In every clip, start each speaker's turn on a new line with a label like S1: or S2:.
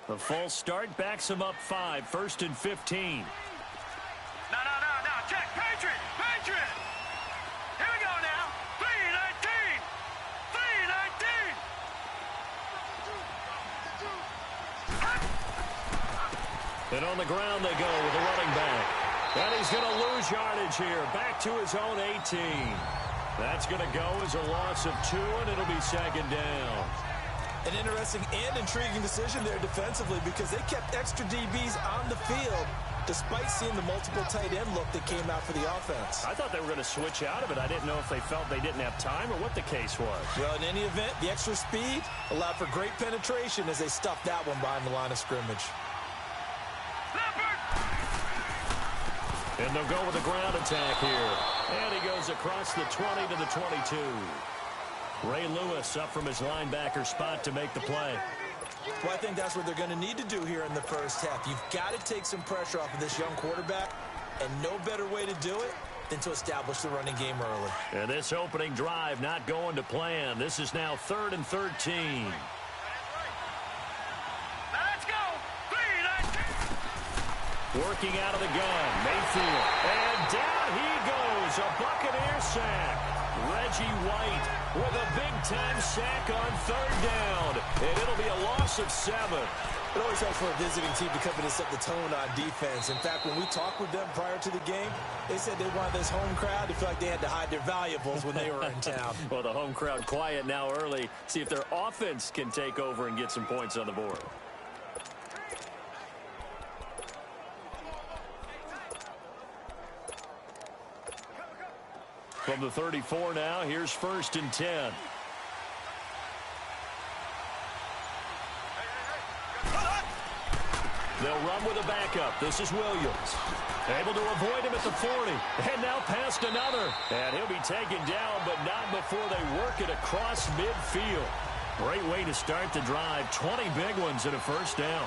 S1: The false start backs him up 5, 1st and 15.
S2: No. Check. Patriot. Here we go now. 3-19.
S1: And on the ground they go with a running back. And he's going to lose yardage here. Back to his own 18. That's going to go as a loss of 2, and it'll be 2nd down.
S3: An interesting and intriguing decision there defensively because they kept extra DBs on the field despite seeing the multiple tight end look that came out for the offense.
S1: I thought they were going to switch out of it. I didn't know if they felt they didn't have time or what the case was.
S3: Well, in any event, the extra speed allowed for great penetration as they stuffed that one behind the line of scrimmage.
S1: And they'll go with a ground attack here. And he goes across the 20 to the 22. Ray Lewis up from his linebacker spot to make the play.
S3: Well, I think that's what they're going to need to do here in the first half. You've got to take some pressure off of this young quarterback, and no better way to do it than to establish the running game early.
S1: And this opening drive not going to plan. This is now 3rd and 13.
S2: Let's go. 3-19.
S1: Working out of the gun, Mayfield. And down he goes, a Buccaneer sack. Reggie White with a big-time sack on 3rd down. And it'll be a loss of 7.
S3: It always helps for a visiting team to come in and set the tone on defense. In fact, when we talked with them prior to the game, they said they wanted this home crowd to feel like they had to hide their valuables when they were in town.
S1: Well, the home crowd quiet now early. See if their offense can take over and get some points on the board. From the 34 now, here's 1st and 10. They'll run with a backup. This is Williams. Able to avoid him at the 40. And now past another. And he'll be taken down, but not before they work it across midfield. Great way to start the drive. 20 big ones and a 1st down.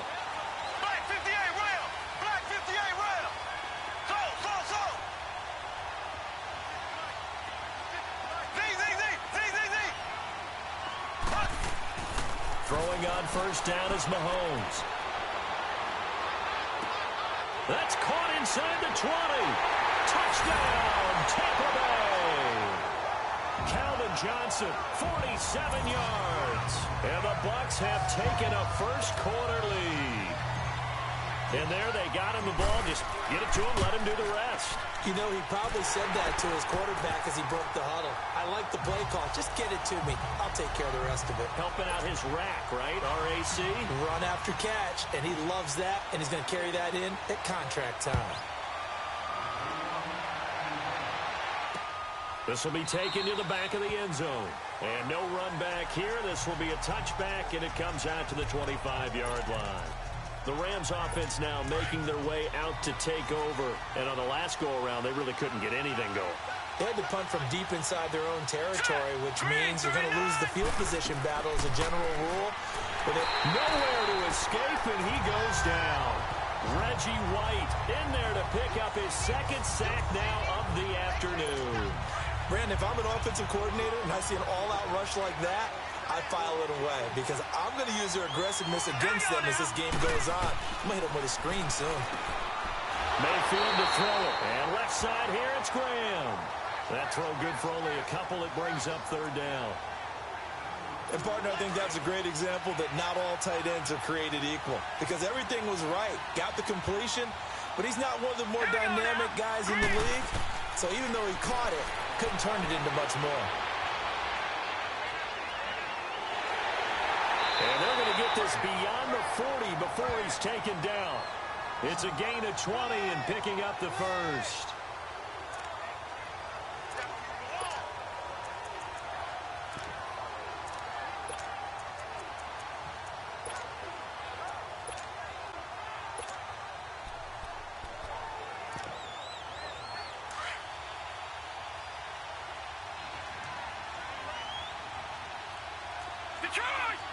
S2: Black 58 rail. Black 58 rail. So.
S1: Throwing on 1st down is Mahomes. That's caught inside the 20. Touchdown, Tampa Bay. Calvin Johnson, 47 yards. And the Bucs have taken a first-quarter lead. And there they got him the ball. Just get it to him, let him do the rest.
S3: You know, he probably said that to his quarterback as he broke the huddle. I like the play call. Just get it to me. I'll take care of the rest of it.
S1: Helping out his rack, right? RAC.
S3: Run after catch, and he loves that, and he's going to carry that in at contract time.
S1: This will be taken to the back of the end zone. And no run back here. This will be a touchback, and it comes out to the 25-yard line. The Rams offense now making their way out to take over. And on the last go-around, they really couldn't get anything going.
S3: They had to punt from deep inside their own territory, which means you're going to lose the field position battle as a general rule. But
S1: nowhere to escape, and he goes down. Reggie White in there to pick up his 2nd sack now of the afternoon.
S3: Brandon, if I'm an offensive coordinator and I see an all-out rush like that, I file it away because I'm going to use their aggressiveness against them as this game goes on. I'm going to hit them with a screen soon.
S1: Mayfield to throw it. And left side here, it's Graham. That throw good for only a couple. It brings up 3rd down.
S3: And, partner, I think that's a great example that not all tight ends are created equal because everything was right. Got the completion, but he's not one of the more dynamic guys in the league. So even though he caught it, couldn't turn it into much more.
S1: And they're going to get this beyond the 40 before he's taken down. It's a gain of 20 and picking up the 1st.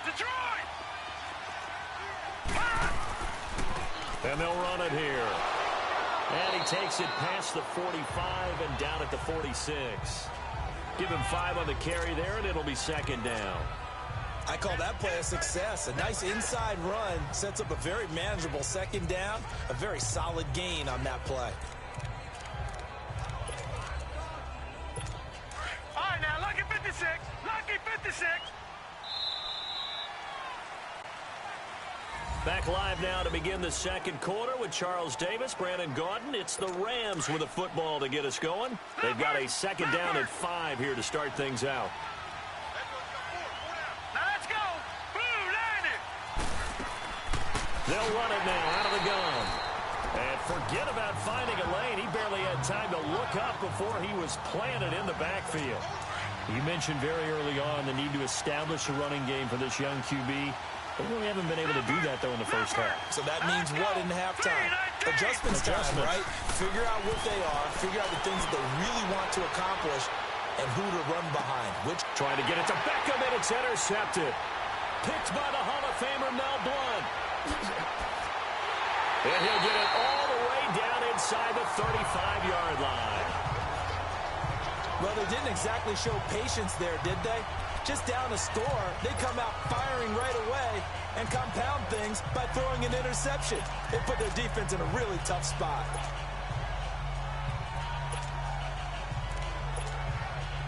S2: Detroit!
S1: And they'll run it here. And he takes it past the 45 and down at the 46. Give him 5 on the carry there, and it'll be 2nd down.
S3: I call that play a success. A nice inside run sets up a very manageable second down, a very solid gain on that play.
S2: All right, now, lucky 56. Lucky 56.
S1: Back live now to begin the second quarter with Charles Davis, Brandon Gaudin. It's the Rams with a football to get us going. They've got a second down and 5 here to start things out.
S2: Now let's go. Boom, landed.
S1: They'll run it now out of the gun. And forget about finding a lane. He barely had time to look up before he was planted in the backfield. You mentioned very early on the need to establish a running game for this young QB. They really haven't been able to do that, though, in the first half.
S3: So that means what in halftime? Adjustments time, right? Figure out what they are, figure out the things that they really want to accomplish, and who to run behind.
S1: Trying to get it to Beckham, and it's intercepted. Picked by the Hall of Famer Mel Blount. And he'll get it all the way down inside the 35-yard line.
S3: Well, they didn't exactly show patience there, did they? Just down a score, they come out firing right away and compound things by throwing an interception. They put their defense in a really tough spot.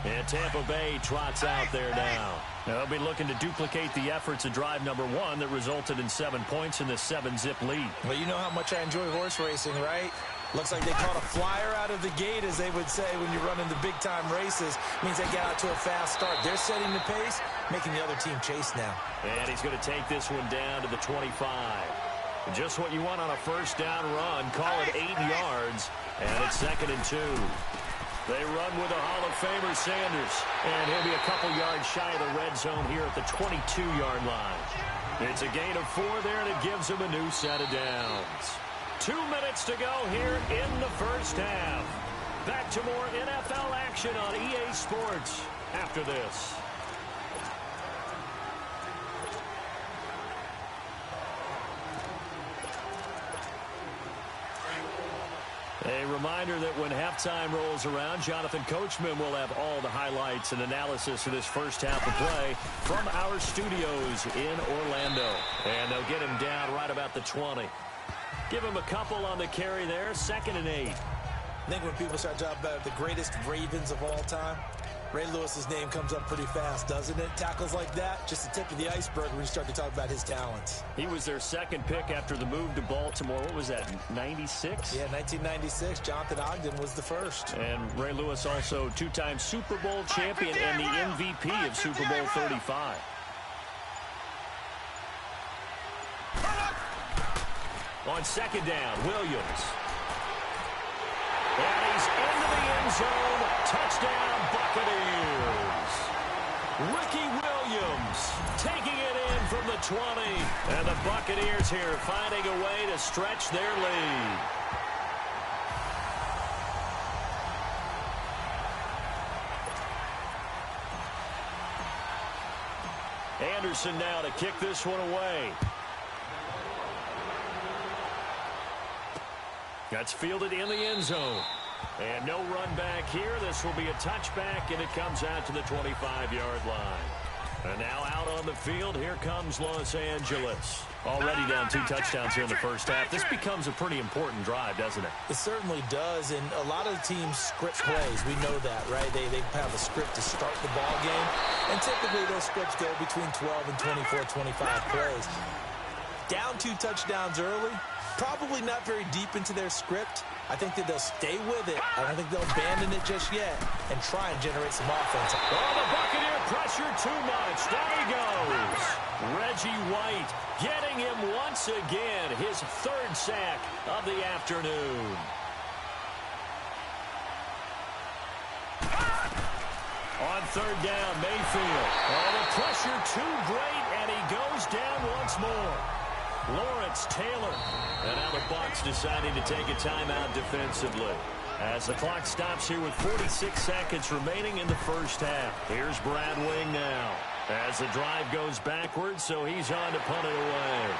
S1: And Tampa Bay trots out there now. They'll be looking to duplicate the efforts of drive number 1 that resulted in 7 points in the 7-zip lead.
S3: Well, you know how much I enjoy horse racing, right? Looks like they caught a flyer out of the gate, as they would say when you run into big-time races. Means they get out to a fast start. They're setting the pace, making the other team chase now.
S1: And he's going to take this one down to the 25. Just what you want on a first down run. Call it 8 yards, and it's 2nd and 2. They run with a Hall of Famer, Sanders, and he'll be a couple yards shy of the red zone here at the 22-yard line. It's a gain of 4 there, and it gives him a new set of downs. 2 minutes to go here in the first half. Back to more NFL action on EA Sports after this. A reminder that when halftime rolls around, Jonathan Coachman will have all the highlights and analysis of this first half of play from our studios in Orlando. And they'll get him down right about the 20. Give him a couple on the carry there, 2nd and 8.
S3: I think when people start talking about the greatest Ravens of all time, Ray Lewis's name comes up pretty fast, doesn't it? Tackles like that, just the tip of the iceberg when you start to talk about his talents.
S1: He was their 2nd pick after the move to Baltimore. What was that, 96?
S3: Yeah, 1996. Jonathan Ogden was the first.
S1: And Ray Lewis also 2-time Super Bowl champion and the MVP of Super Bowl 35. On 2nd down, Williams. And he's into the end zone. Touchdown, Buccaneers. Ricky Williams taking it in from the 20. And the Buccaneers here finding a way to stretch their lead. Anderson now to kick this one away. That's fielded in the end zone. And no run back here. This will be a touchback, and it comes out to the 25-yard line. And now out on the field, here comes Los Angeles. Already down 2 touchdowns here in the first half. This becomes a pretty important drive, doesn't it?
S3: It certainly does, and a lot of teams script plays. We know that, right? They have a script to start the ball game, and typically those scripts go between 12 and 24, 25 plays. Down 2 touchdowns early, probably not very deep into their script. I think that they'll stay with it. I don't think they'll abandon it just yet and try and generate some offense.
S1: Oh, the Buccaneer pressure too much. Down he goes. Reggie White getting him once again. His 3rd sack of the afternoon. On 3rd down, Mayfield. Oh, the pressure too great, and he goes down once more. Lawrence Taylor. And now the Bucs deciding to take a timeout defensively. As the clock stops here with 46 seconds remaining in the first half. Here's Brad Wing now. As the drive goes backwards, so he's on to punt it away.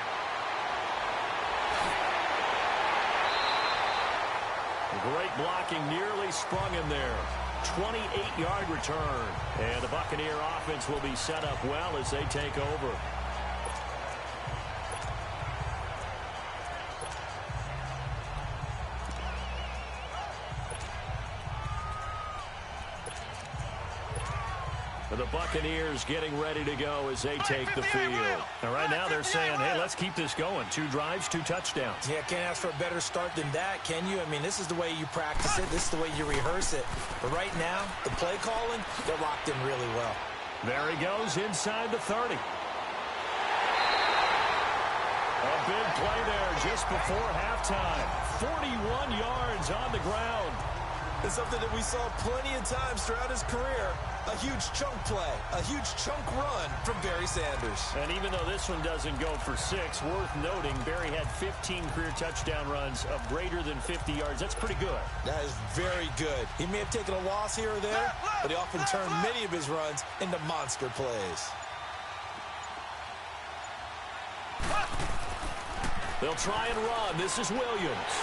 S1: Great blocking, nearly sprung him there. 28-yard return. And the Buccaneer offense will be set up well as they take over. The Buccaneers getting ready to go as they take the field. And right now they're saying, hey, let's keep this going. 2 drives, 2 touchdowns.
S3: Yeah, can't ask for a better start than that, can you? I mean, this is the way you practice it. This is the way you rehearse it. But right now, the play calling, they're locked in really well.
S1: There he goes inside the 30. A big play there just before halftime. 41 yards on the ground.
S3: It's something that we saw plenty of times throughout his career. A huge chunk play, a huge chunk run from Barry Sanders.
S1: And even though this one doesn't go for 6, worth noting, Barry had 15 career touchdown runs of greater than 50 yards. That's pretty good.
S3: That is very good. He may have taken a loss here or there, but he often turned many of his runs into monster plays.
S1: They'll try and run. This is Williams.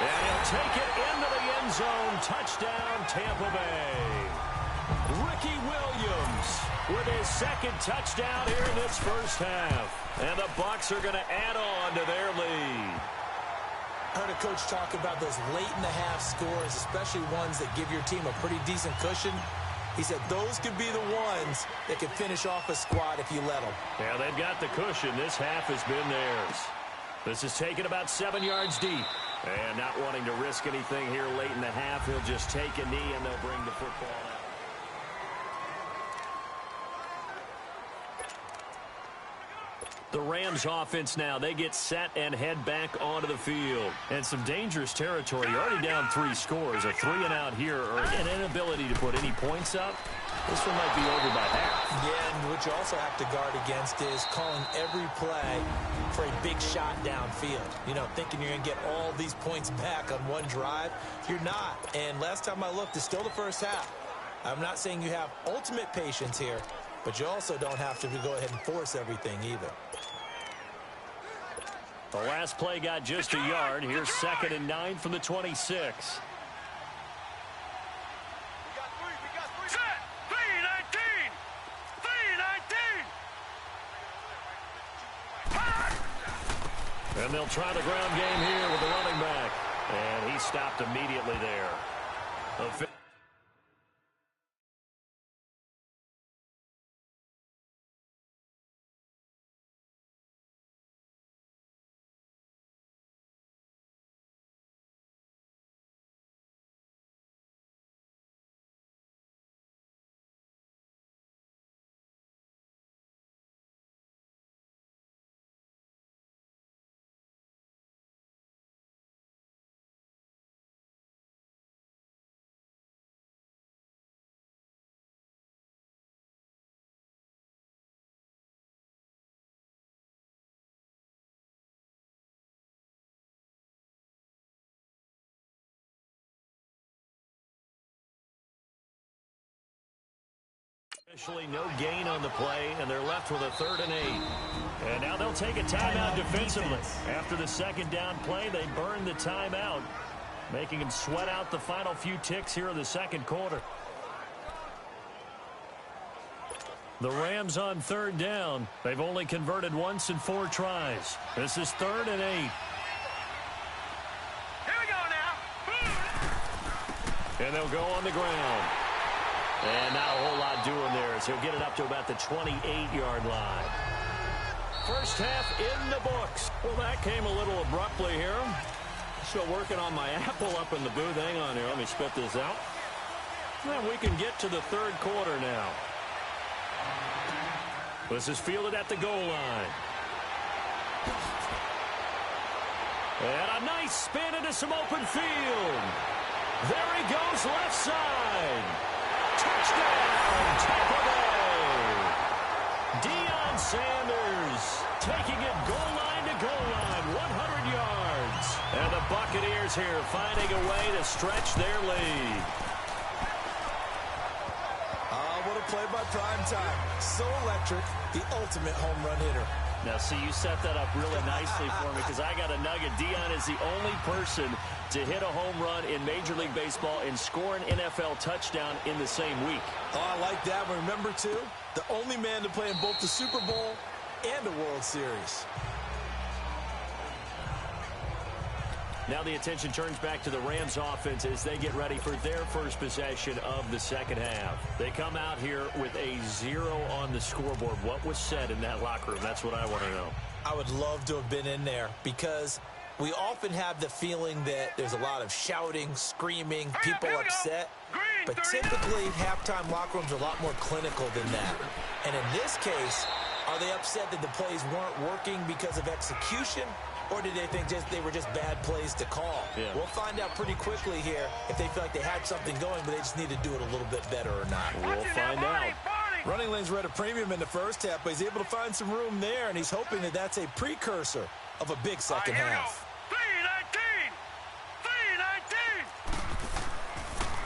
S1: And he'll take it into the end zone. Touchdown, Tampa Bay. Ricky Williams with his 2nd touchdown here in this first half. And the Bucs are going to add on to their lead.
S3: I heard a coach talk about those late-in-the-half scores, especially ones that give your team a pretty decent cushion. He said those could be the ones that could finish off a squad if you let them.
S1: Yeah, they've got the cushion. This half has been theirs. This is taken about 7 yards deep. And not wanting to risk anything here late in the half, he'll just take a knee and they'll bring the football out. The Rams offense now, they get set and head back onto the field. And some dangerous territory. You're already down 3 scores. A 3-and-out here or an inability to put any points up. This one might be over by half.
S3: Yeah, and what you also have to guard against is calling every play for a big shot downfield. You know, thinking you're going to get all these points back on one drive. You're not. And last time I looked, it's still the first half. I'm not saying you have ultimate patience here, but you also don't have to go ahead and force everything either.
S1: The last play got just a yard. Here's 2nd and 9 from the 26. And they'll try the ground game here with the running back. And he stopped immediately there. Officially no gain on the play, and they're left with a 3rd and 8. And now they'll take a timeout defensively. After the 2nd down play, they burn the timeout, making them sweat out the final few ticks here in the 2nd quarter. The Rams on 3rd down. They've only converted once in 4 tries. This is 3rd and 8.
S2: Here we go now.
S1: And they'll go on the ground. And not a whole lot doing there as he'll get it up to about the 28-yard line. First half in the books. Well, that came a little abruptly here. Still working on my apple up in the booth. Hang on here. Let me spit this out. And we can get to the 3rd quarter now. This is fielded at the goal line. And a nice spin into some open field. There he goes left side. Touchdown, Tampa Bay. Deion Sanders taking it goal line to goal line, 100 yards. And the Buccaneers here finding a way to stretch their lead.
S3: What a play by Prime Time. So electric, the ultimate home run hitter.
S1: Now, see, you set that up really nicely for me because I got a nugget. Deion is the only person to hit a home run in Major League Baseball and score an NFL touchdown in the same week.
S3: Oh, I like that one. Remember, too, the only man to play in both the Super Bowl and the World Series.
S1: Now the attention turns back to the Rams offense as they get ready for their first possession of the second half. They come out here with a 0 on the scoreboard. What was said in that locker room? That's what I want to know.
S3: I would love to have been in there because we often have the feeling that there's a lot of shouting, screaming, people upset. But typically, halftime locker rooms are a lot more clinical than that. And in this case, are they upset that the plays weren't working because of execution? Or did they think they were just bad plays to call? Yeah. We'll find out pretty quickly here if they feel like they had something going, but they just need to do it a little bit better or not.
S1: We'll find out.
S3: Running lanes were at a premium in the first half, but he's able to find some room there, and he's hoping that that's a precursor of a big second half.
S2: 3-19!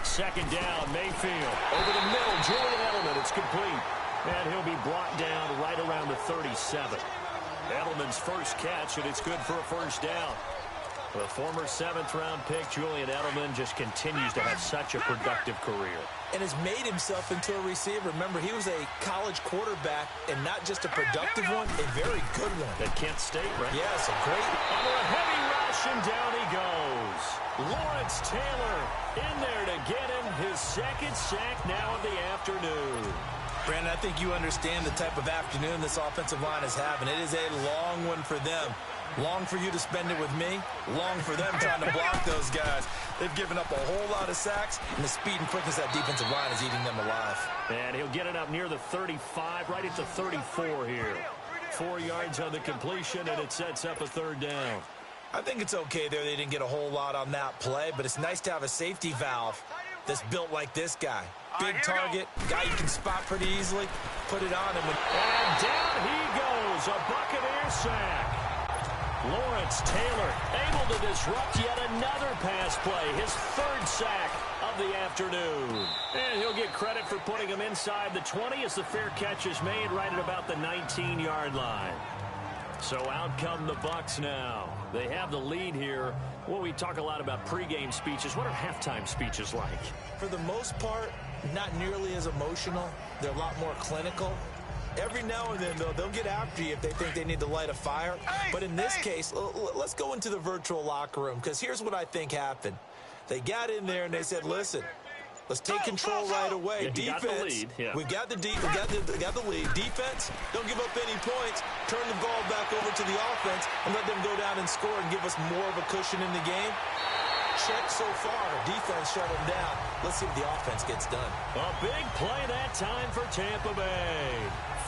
S1: Second down, Mayfield. Over the middle, Julian Edelman. It's complete. And he'll be brought down right around the 37. Edelman's first catch, and it's good for a first down. The former 7th-round pick, Julian Edelman, just continues to have such a productive career.
S3: And has made himself into a receiver. Remember, he was a college quarterback, and not just a productive one, a very good one.
S1: At Kent State, right?
S3: Yes, a great.
S1: Under a heavy rush, and down he goes. Lawrence Taylor in there to get him his second sack now of the afternoon.
S3: Brandon, I think you understand the type of afternoon this offensive line is having. It is a long one for them. Long for you to spend it with me. Long for them trying to block those guys. They've given up a whole lot of sacks, and the speed and quickness of that defensive line is eating them alive.
S1: And he'll get it up near the 35, right at the 34 here. 4 yards on the completion, and it sets up a third down.
S3: I think it's okay there. They didn't get a whole lot on that play, but it's nice to have a safety valve that's built like this guy. Big target, guy you can spot pretty easily. Put it on him.
S1: And down he goes, a Buccaneer sack. Lawrence Taylor able to disrupt yet another pass play. His 3rd sack of the afternoon. And he'll get credit for putting him inside the 20 as the fair catch is made right at about the 19-yard line. So out come the Bucs now. They have the lead here. Well, we talk a lot about pregame speeches. What are halftime speeches like?
S3: For the most part, not nearly as emotional. They're a lot more clinical. Every now and then, though, they'll get after you if they think they need to light a fire. But in this case, let's go into the virtual locker room, because here's what I think happened. They got in there and they said, listen, let's take control right away.
S1: Yeah,
S3: defense, we got the lead. Defense, don't give up any points. Turn the ball back over to the offense and let them go down and score and give us more of a cushion in the game. Check so far. Defense shut them down. Let's see if the offense gets done.
S1: A big play that time for Tampa Bay.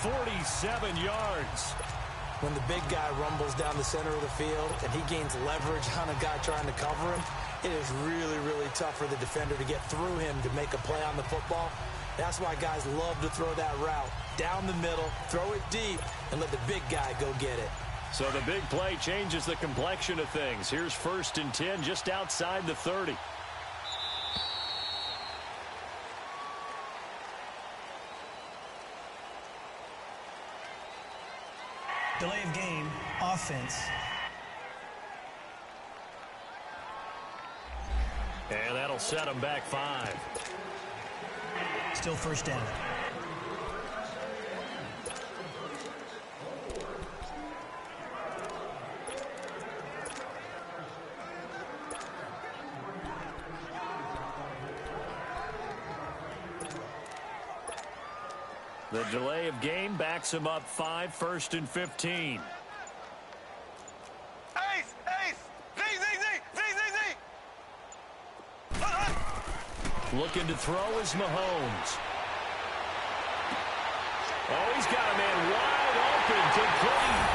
S1: 47 yards.
S3: When the big guy rumbles down the center of the field and he gains leverage on a guy trying to cover him, it is really, really tough for the defender to get through him to make a play on the football. That's why guys love to throw that route. Down the middle, throw it deep, and let the big guy go get it.
S1: So the big play changes the complexion of things. Here's 1st and 10 just outside the 30.
S4: Delay of game, offense.
S1: And that'll set them back 5.
S4: Still first down.
S1: The delay of game backs him up 5, 1st and 15.
S2: Ace! Z!
S1: Looking to throw is Mahomes. Oh, he's got a man wide open, complete.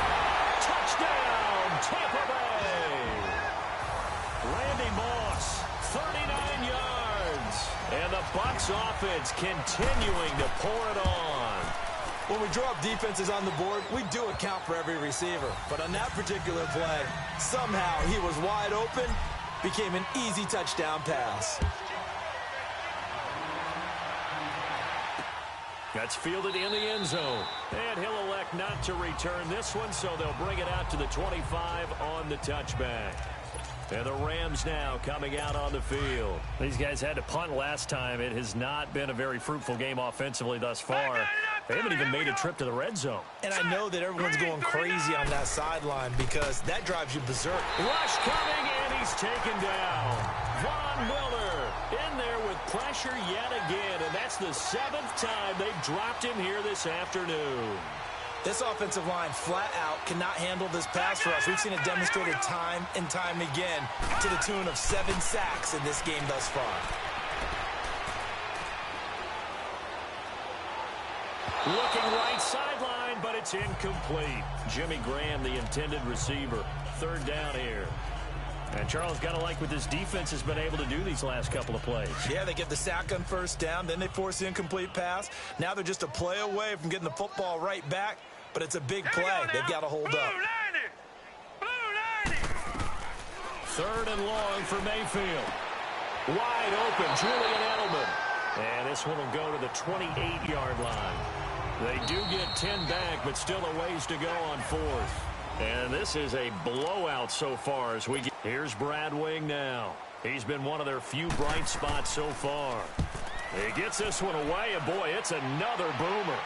S1: Touchdown, Tampa Bay. Randy Moss, 39 yards. And the Bucs offense continuing to pour it on.
S3: When we draw up defenses on the board, we do account for every receiver. But on that particular play, somehow he was wide open, became an easy touchdown pass.
S1: That's fielded in the end zone. And he'll elect not to return this one, so they'll bring it out to the 25 on the touchback. And the Rams now coming out on the field. These guys had to punt last time. It has not been a very fruitful game offensively thus far. They haven't even made a trip to the red zone.
S3: And I know that everyone's going crazy on that sideline because that drives you berserk.
S1: Rush coming, and he's taken down. Von Miller in there with pressure yet again, and that's the 7th time they've dropped him here this afternoon.
S3: This offensive line flat out cannot handle this pass rush. We've seen it demonstrated time and time again to the tune of 7 sacks in this game thus far.
S1: Looking right sideline, but it's incomplete. Jimmy Graham, the intended receiver. 3rd down here. And Charles, got to like what this defense has been able to do these last couple of plays.
S3: Yeah, they get the sack on 1st down, then they force the incomplete pass. Now they're just a play away from getting the football right back, but it's a big play. They've got to hold up.
S2: Blue 90.
S1: 3rd and long for Mayfield. Wide open, Julian Edelman. And this one will go to the 28-yard line. They do get 10 back, but still a ways to go on 4th. And this is a blowout so far as we get. Here's Brad Wing now. He's been one of their few bright spots so far. He gets this one away, and boy, it's another boomer.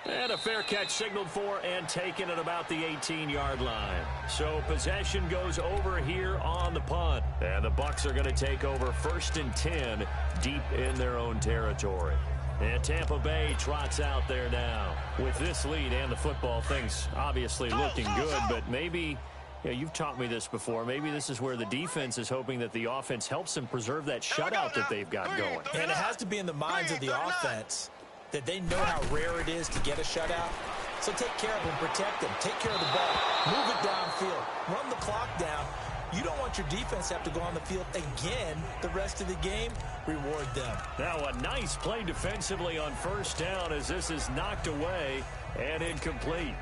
S1: And a fair catch signaled for and taken at about the 18-yard line. So possession goes over here on the punt. And the Bucs are going to take over 1st and 10 deep in their own territory. And Tampa Bay trots out there now. With this lead and the football, things obviously looking good, but maybe, you've taught me this before, maybe this is where the defense is hoping that the offense helps them preserve that shutout that they've got going.
S3: And it has to be in the minds of the offense that they know how rare it is to get a shutout. So take care of them, protect them, take care of the ball, move it downfield, run the clock down. You don't want your defense to have to go on the field again the rest of the game. Reward them.
S1: Now a nice play defensively on 1st down as this is knocked away and incomplete.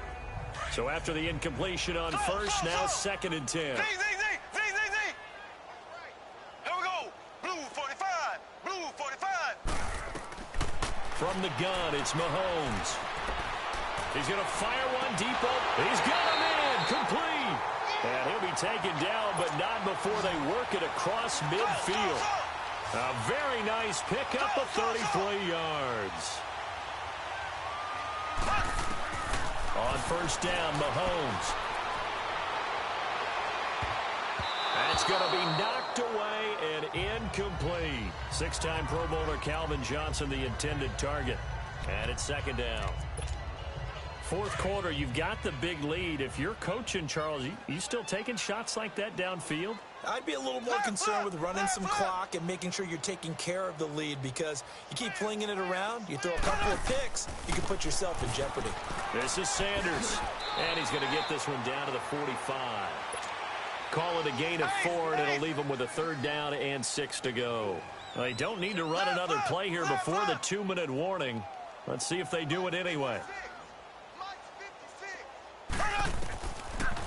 S1: So after the incompletion on 1st, now 2nd and 10.
S2: Here we go. Blue 45. Blue 45.
S1: From the gun, it's Mahomes. He's going to fire one deep up. He's got him in. Complete. And he'll be taken down, but not before they work it across midfield. A very nice pickup of 33 yards. On 1st down, Mahomes. That's going to be knocked away and incomplete. 6-time Pro Bowler Calvin Johnson, the intended target. And it's 2nd down. 4th quarter, you've got the big lead. If you're coaching, Charles, you still taking shots like that downfield?
S3: I'd be a little more concerned with running some clock and making sure you're taking care of the lead, because you keep flinging it around, you throw a couple of picks, you can put yourself in jeopardy.
S1: This is Sanders, and he's going to get this one down to the 45. Call it a gain of 4, and it'll leave them with a 3rd down and 6 to go. They don't need to run another play here before the 2-minute warning. Let's see if they do it anyway.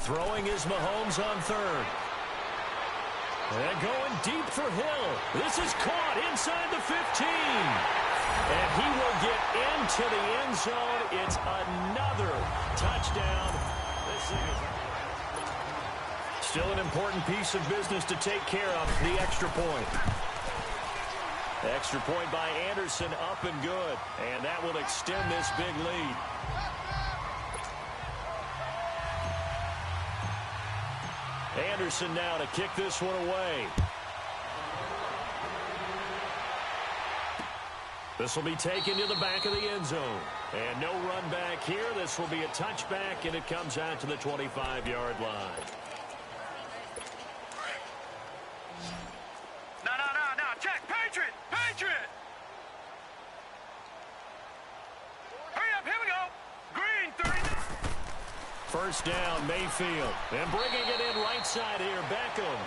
S1: Throwing is Mahomes on 3rd. And going deep for Hill. This is caught inside the 15. And he will get into the end zone. It's another touchdown. This thing is still an important piece of business to take care of, the extra point. Extra point by Anderson, up and good. And that will extend this big lead. Anderson now to kick this one away. This will be taken to the back of the end zone. And no run back here. This will be a touchback, and it comes out to the 25-yard line.
S2: No. Check. Patriot. Hurry up. Here we go. Green 30.
S1: 1st down, Mayfield. And bringing it in right side here, Beckham.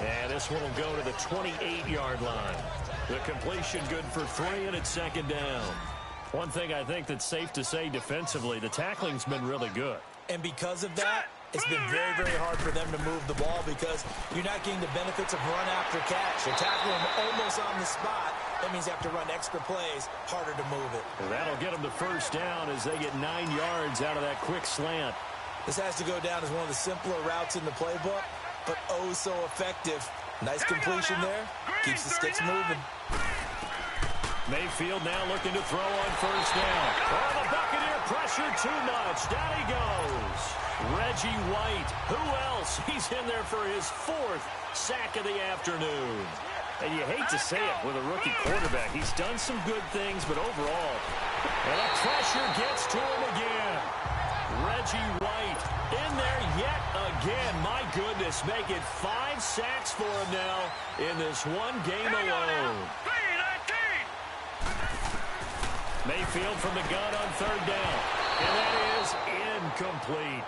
S1: And this one will go to the 28-yard line. The completion good for 3, and it's 2nd down. One thing I think that's safe to say defensively, the tackling's been really good.
S3: And because of that, it's been very, very hard for them to move the ball because you're not getting the benefits of run after catch. You're tackling them almost on the spot. That means you have to run extra plays, harder to move it.
S1: And that'll get them to 1st down as they get 9 yards out of that quick slant.
S3: This has to go down as one of the simpler routes in the playbook, but oh so effective. Nice completion there. Keeps the sticks moving.
S1: Mayfield now looking to throw on first down. Oh, the Buccaneer pressure too much. Down he goes. Reggie White. Who else? He's in there for his 4th sack of the afternoon. And you hate to say it with a rookie quarterback. He's done some good things, but overall, and the pressure gets to him again. Reggie White in there yet again. My goodness, making 5 sacks for him now in this one game alone. Mayfield from the gun on 3rd down. And that is incomplete.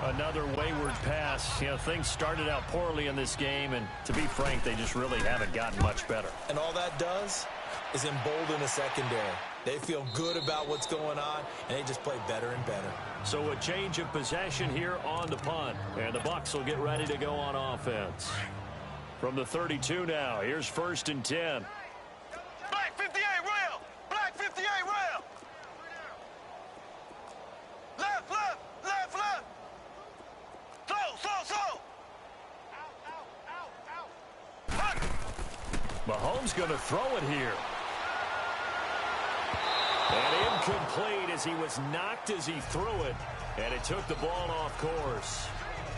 S1: Another wayward pass. You know, things started out poorly in this game, and to be frank, they just really haven't gotten much better.
S3: And all that does is embolden the secondary. They feel good about what's going on, and they just play better and better.
S1: So a change of possession here on the punt, and the Bucs will get ready to go on offense. From the 32 now, here's 1st and 10.
S2: Black 58 rail! Black 58 rail! Left, left, left, left! Slow! Out!
S1: Mahomes going to throw it here. And incomplete as he was knocked as he threw it. And it took the ball off course.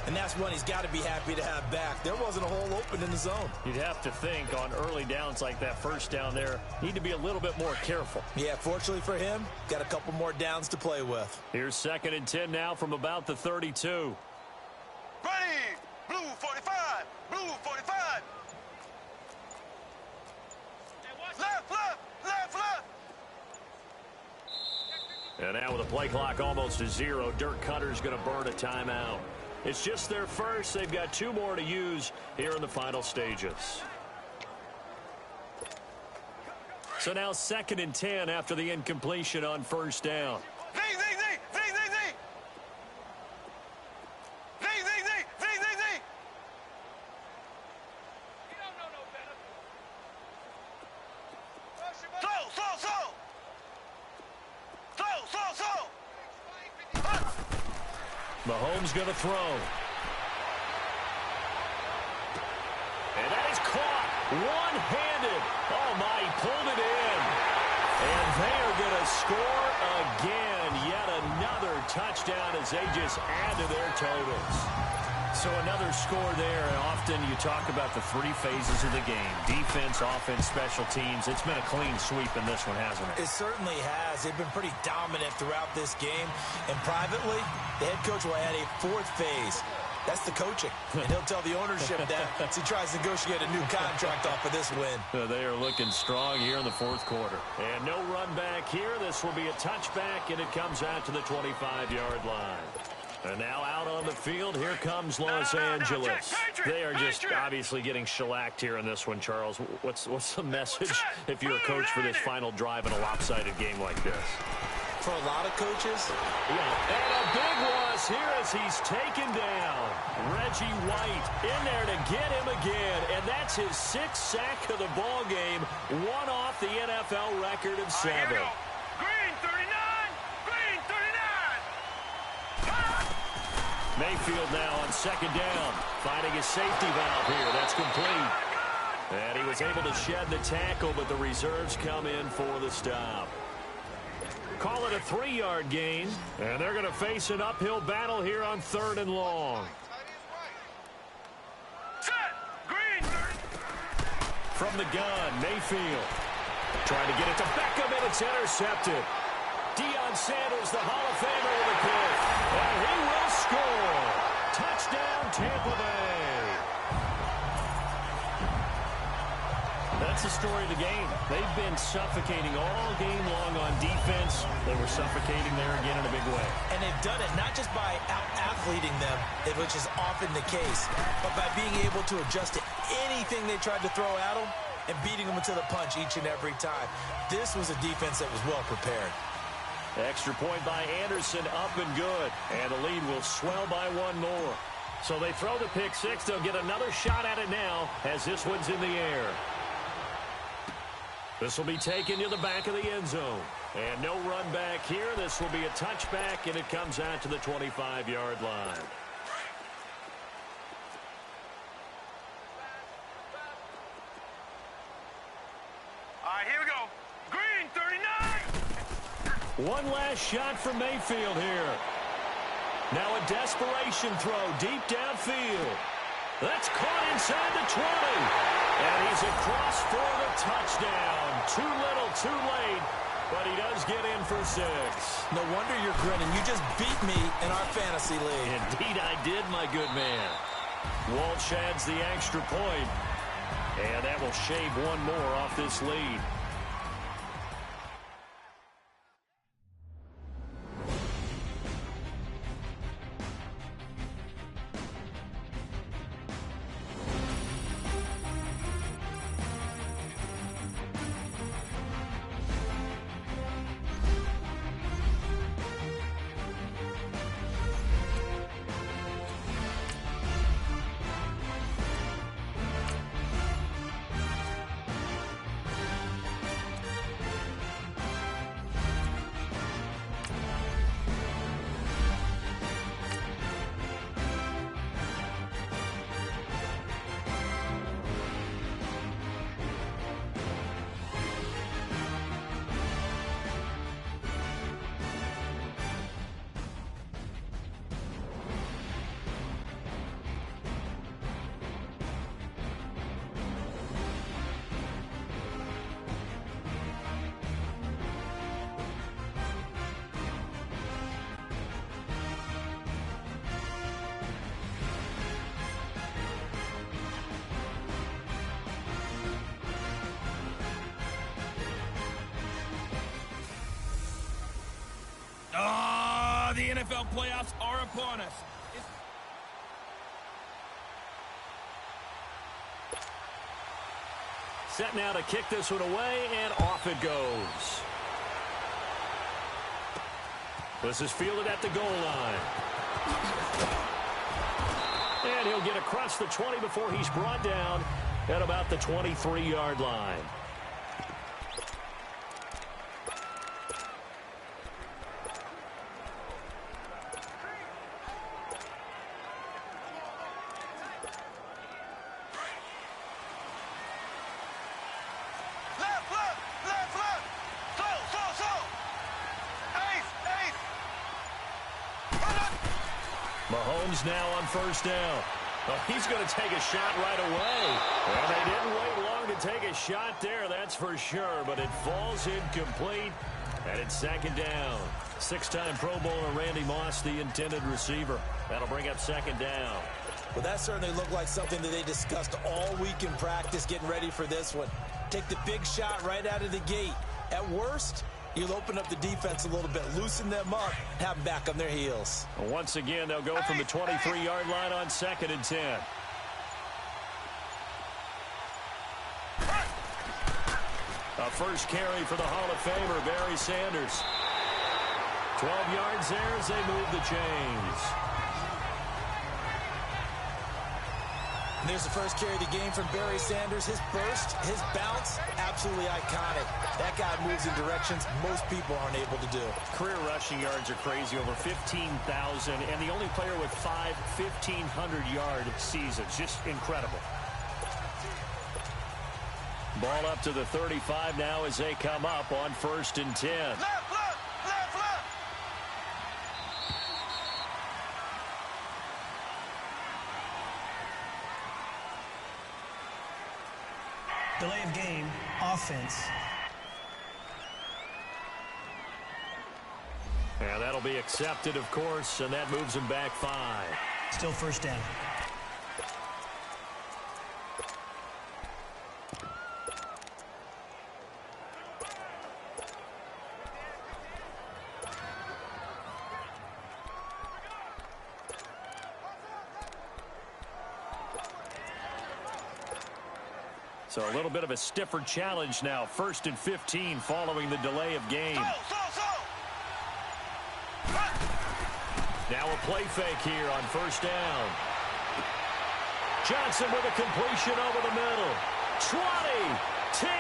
S3: And that's one he's got to be happy to have back. There wasn't a hole open in the zone.
S1: You'd have to think on early downs like that first down there, need to be a little bit more careful.
S3: Yeah, fortunately for him, got a couple more downs to play with.
S1: Here's 2nd and 10 now from about the 32.
S2: Ready! Blue 45! Blue 45! Left!
S1: And now with the play clock almost to 0, Dirk Cutter's going to burn a timeout. It's just their first. They've got 2 more to use here in the final stages. So now 2nd and 10 after the incompletion on 1st down.
S2: Z! Slow!
S1: Mahomes going to throw. And that is caught one-handed. Oh, my, he pulled it in. And they are going to score again. Yet another touchdown as they just add to their totals. So another score there, and often you talk about the 3 phases of the game. Defense, offense, special teams. It's been a clean sweep in this one, hasn't it?
S3: It certainly has. They've been pretty dominant throughout this game. And privately, the head coach will add a 4th phase. That's the coaching. And he'll tell the ownership that as he tries to negotiate a new contract off of this win.
S1: They are looking strong here in the 4th quarter. And no run back here. This will be a touchback, and it comes out to the 25-yard line. And now out on the field, here comes Los Angeles. They are just obviously getting shellacked here in this one, Charles. What's the message if you're a coach for this final drive in a lopsided game like this?
S3: For a lot of coaches,
S1: yeah. And a big loss here as he's taken down. Reggie White in there to get him again. And that's his 6th sack of the ball game, one off the NFL record of 7.
S2: Green 39! Green 39!
S1: Mayfield now on 2nd down, finding his safety valve here. That's complete. And he was able to shed the tackle, but the reserves come in for the stop. Call it a 3-yard gain, and they're going to face an uphill battle here on 3rd and long.
S2: Set! Green!
S1: From the gun, Mayfield trying to get it to Beckham, and it's intercepted. Deion Sanders, the Hall of Famer, with a pick. And he will score. Touchdown, Tampa Bay. That's the story of the game. They've been suffocating all game long on defense. They were suffocating there again in a big way.
S3: And they've done it not just by out-athleting them, which is often the case, but by being able to adjust to anything they tried to throw at them and beating them to the punch each and every time. This was a defense that was well prepared.
S1: Extra point by Anderson, up and good. And the lead will swell by 1 more. So they throw the pick 6. They'll get another shot at it now as this one's in the air. This will be taken to the back of the end zone. And no run back here. This will be a touchback, and it comes out to the 25-yard line. One last shot from Mayfield here. Now a desperation throw deep downfield. That's caught inside the 20. And he's across for the touchdown. Too little, too late. But he does get in for 6.
S3: No wonder you're grinning. You just beat me in our fantasy league.
S1: Indeed I did, my good man. Walsh adds the extra point. And that will shave one more off this lead.
S2: The NFL playoffs are upon us.
S1: Set now to kick this one away, and off it goes. This is fielded at the goal line. And he'll get across the 20 before he's brought down at about the 23-yard line. Mahomes now on first down. Oh, he's going to take a shot right away. Well, they didn't wait long to take a shot there, that's for sure, but it falls incomplete, and it's second down. 6-time Pro Bowler Randy Moss, the intended receiver. That'll bring up second down.
S3: Well, that certainly looked like something that they discussed all week in practice, getting ready for this one. Take the big shot right out of the gate. At worst, you'll open up the defense a little bit, loosen them up, have them back on their heels.
S1: Once again, they'll go from the 23-yard line on 2nd and 10. A first carry for the Hall of Famer, Barry Sanders. 12 yards there as they move the chains.
S3: And there's the first carry of the game from Barry Sanders. His burst, his bounce, absolutely iconic. That guy moves in directions most people aren't able to do.
S1: Career rushing yards are crazy, over 15,000, and the only player with 5 1,500-yard seasons. Just incredible. Ball up to the 35 now as they come up on 1st and 10.
S2: Left, left, left, left.
S4: Delay of game, offense.
S1: And that'll be accepted, of course, and that moves him back 5.
S4: Still first down.
S1: So a little bit of a stiffer challenge now. 1st and 15 following the delay of game. Now a play fake here on 1st down. Johnson with a completion over the middle. 20, 10,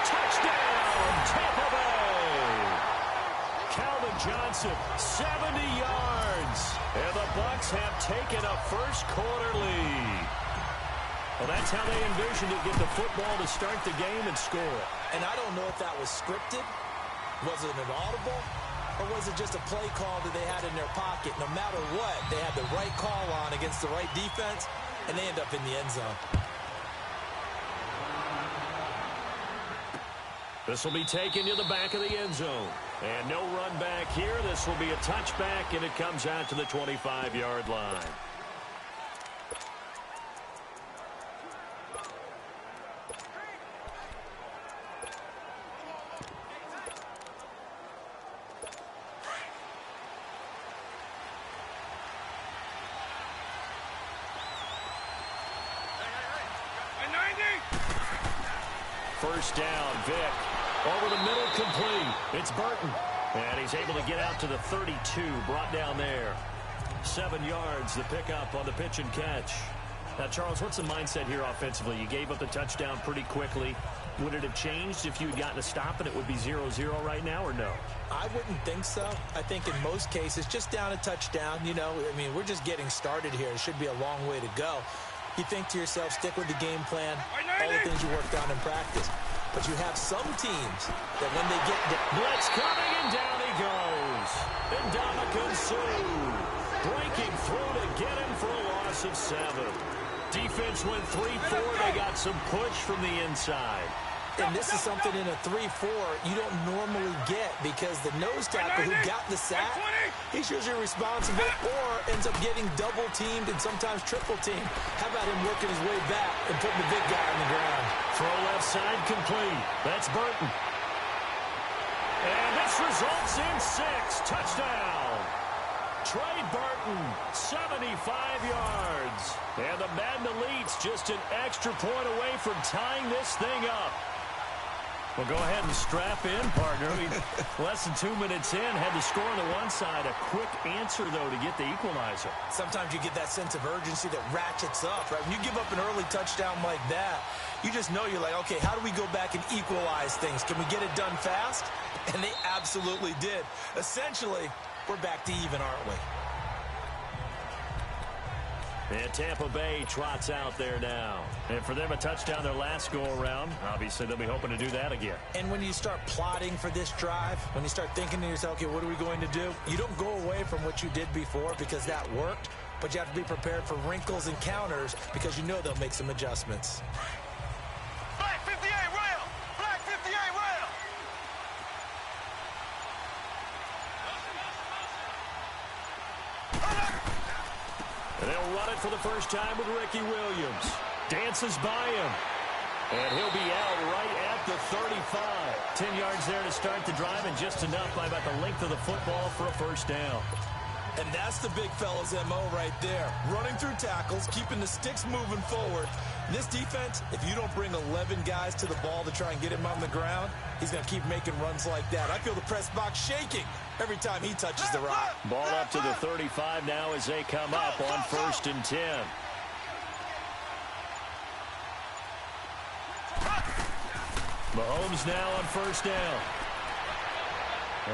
S1: touchdown, Tampa Bay. Calvin Johnson, 70 yards. And the Bucs have taken a first-quarter lead. Well, that's how they envisioned it, get the football to start the game and score.
S3: And I don't know if that was scripted. Was it an audible? Or was it just a play call that they had in their pocket? No matter what, they had the right call on against the right defense, and they end up in the end zone.
S1: This will be taken to the back of the end zone. And no run back here. This will be a touchback, and it comes out to the 25-yard line. First down, Vic. Over the middle, complete. It's Burton. And he's able to get out to the 32, brought down there. 7 yards, the pickup on the pitch and catch. Now, Charles, what's the mindset here offensively? You gave up the touchdown pretty quickly. Would it have changed if you had gotten a stop and it would be 0-0 right now, or no?
S3: I wouldn't think so. I think in most cases, just down a touchdown, you know, I mean, we're just getting started here. It should be a long way to go. You think to yourself, stick with the game plan, all the things you worked on in practice. But you have some teams that when they get...
S1: Blitz coming, and down he goes. And Ndamukong Suh breaking through to get him for a loss of 7. Defense went 3-4. They got some push from the inside.
S3: And this is something in a 3-4 you don't normally get because the nose tackle who got the sack, he's usually responsible or ends up getting double teamed and sometimes triple teamed. How about him working his way back and putting the big guy on the ground?
S1: Throw left side complete. That's Burton. And this results in 6. Touchdown. Trey Burton, 75 yards. And the Madden Elite's just an extra point away from tying this thing up. Well, go ahead and strap in, partner. Less than 2 minutes in, had the score on the one side. A quick answer, though, to get the equalizer.
S3: Sometimes you get that sense of urgency that ratchets up, right? When you give up an early touchdown like that, you just know you're like, okay, how do we go back and equalize things? Can we get it done fast? And they absolutely did. Essentially, we're back to even, aren't we?
S1: And Tampa Bay trots out there now. And for them, a touchdown their last go-around. Obviously, they'll be hoping to do that again.
S3: And when you start plotting for this drive, when you start thinking to yourself, okay, what are we going to do? You don't go away from what you did before because that worked, but you have to be prepared for wrinkles and counters because you know they'll make some adjustments.
S2: Black 58 rail! Black 58 rail!
S1: And they'll run it for the first time with Ricky Williams. Dances by him. And he'll be out right at the 35. 10 yards there to start the drive, and just enough by about the length of the football for a first down.
S3: And that's the big fella's MO right there. Running through tackles, keeping the sticks moving forward. This defense, if you don't bring 11 guys to the ball to try and get him on the ground, he's going to keep making runs like that. I feel the press box shaking every time he touches the rock.
S1: Ball up to the 35 now as they come up on 1st and 10. Mahomes now on 1st down.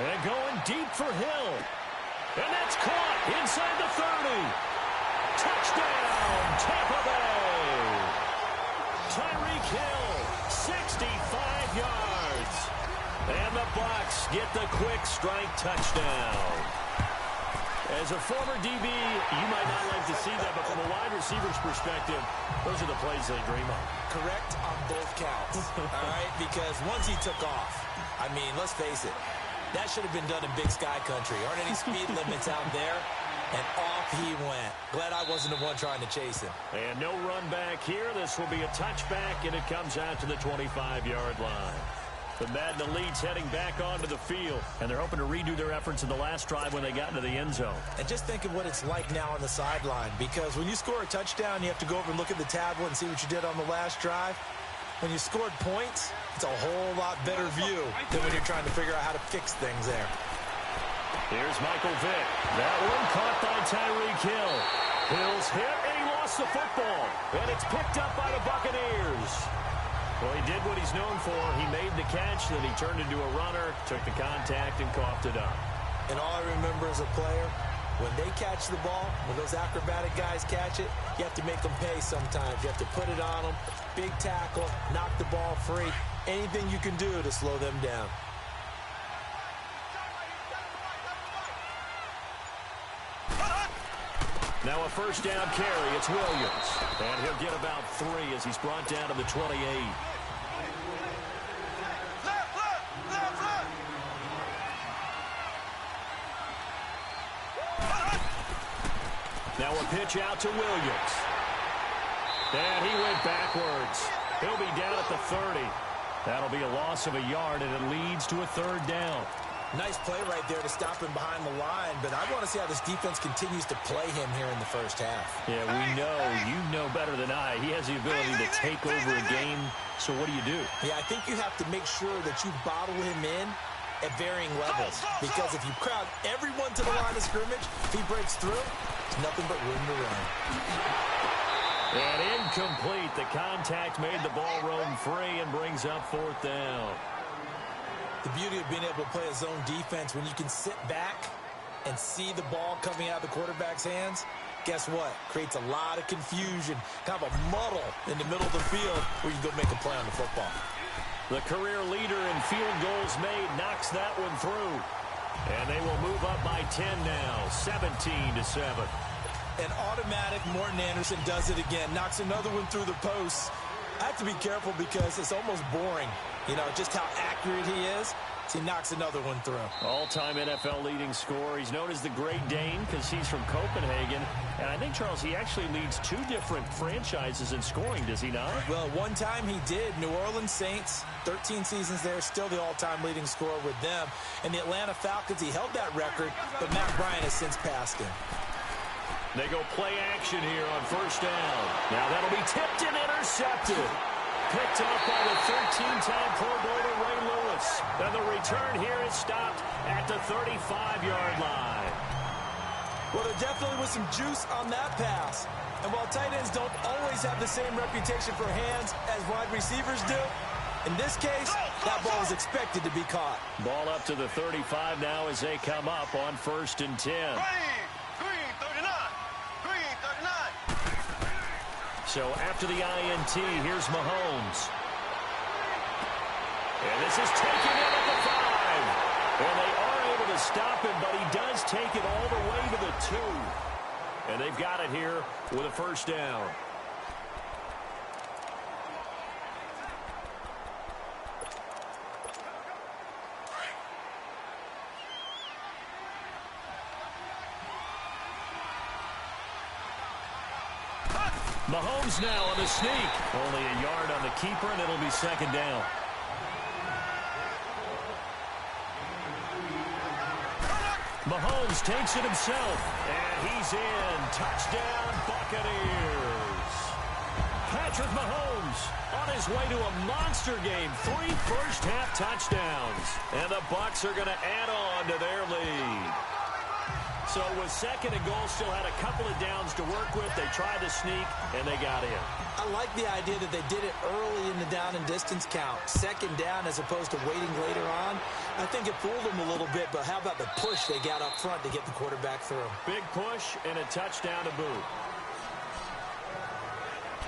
S1: And going deep for Hill. And that's caught inside the 30. Touchdown, Tampa Bay. Tyreek Hill, 65 yards. And the Bucs get the quick strike touchdown. As a former DB, you might not like to see that, but from a wide receiver's perspective, those are the plays they dream of.
S3: Correct on both counts, all right? Because once he took off, I mean, let's face it, that should have been done in Big Sky Country. Aren't any speed limits out there? And off he went. Glad I wasn't the one trying to chase him.
S1: And no run back here. This will be a touchback, and it comes out to the 25-yard line. The Madden Elite's heading back onto the field, and they're hoping to redo their efforts in the last drive when they got into the end zone.
S3: And just think of what it's like now on the sideline, because when you score a touchdown, you have to go over and look at the tablet and see what you did on the last drive. When you scored points, it's a whole lot better view than when you're trying to figure out how to fix things there.
S1: Here's Michael Vick. That one caught by Tyreek Hill. Hill's hit, and he lost the football. And it's picked up by the Buccaneers. Well, he did what he's known for. He made the catch, then he turned into a runner, took the contact, and coughed it up.
S3: And all I remember as a player, when they catch the ball, when those acrobatic guys catch it, you have to make them pay sometimes. You have to put it on them, big tackle, knock the ball free, anything you can do to slow them down.
S1: Now a first down carry. It's Williams. And he'll get about 3 as he's brought down to the 28. Now a pitch out to Williams. And he went backwards. He'll be down at the 30. That'll be a loss of a yard, and it leads to a 3rd down.
S3: Nice play right there to stop him behind the line, but I want to see how this defense continues to play him here in the first half.
S1: Yeah, we know. You know better than I. He has the ability to take over a game, so what do you do?
S3: Yeah, I think you have to make sure that you bottle him in at varying levels, because if you crowd everyone to the line of scrimmage, if he breaks through, there's nothing but room to run.
S1: And incomplete. The contact made the ball roam free and brings up 4th down.
S3: The beauty of being able to play a zone defense, when you can sit back and see the ball coming out of the quarterback's hands, guess what? Creates a lot of confusion, kind of a muddle in the middle of the field where you can go make a play on the football.
S1: The career leader in field goals made knocks that one through. And they will move up by 10 now, 17-7.
S3: An automatic Morton Anderson does it again, knocks another one through the posts. I have to be careful because it's almost boring, you know, just how accurate he is. So he knocks another one through.
S1: All-time NFL leading scorer. He's known as the Great Dane because he's from Copenhagen. And I think, Charles, he actually leads 2 different franchises in scoring, does he not?
S3: Well, one time he did. New Orleans Saints, 13 seasons there, still the all-time leading scorer with them. And the Atlanta Falcons, he held that record, but Matt Bryant has since passed him.
S1: They go play action here on 1st down. Now that'll be tipped and intercepted. Picked up by the 13-time Pro Bowler Ray Lewis. And the return here is stopped at the 35-yard line.
S3: Well, there definitely was some juice on that pass. And while tight ends don't always have the same reputation for hands as wide receivers do, in this case, that ball was expected to be caught.
S1: Ball up to the 35 now as they come up on 1st and 10. So after the INT, here's Mahomes. And this is taken in at the 5. And they are able to stop him, but he does take it all the way to the 2. And they've got it here with a 1st down. Mahomes now on the sneak. Only a yard on the keeper, and it'll be 2nd down. Mahomes takes it himself, and he's in. Touchdown, Buccaneers. Patrick Mahomes on his way to a monster game. 3 first-half touchdowns. And the Bucs are going to add on to their lead. So with 2nd and goal, still had a couple of downs to work with. They tried to sneak, and they got in.
S3: I like the idea that they did it early in the down and distance count. 2nd down as opposed to waiting later on. I think it fooled them a little bit, but how about the push they got up front to get the quarterback through?
S1: Big push and a touchdown to boot.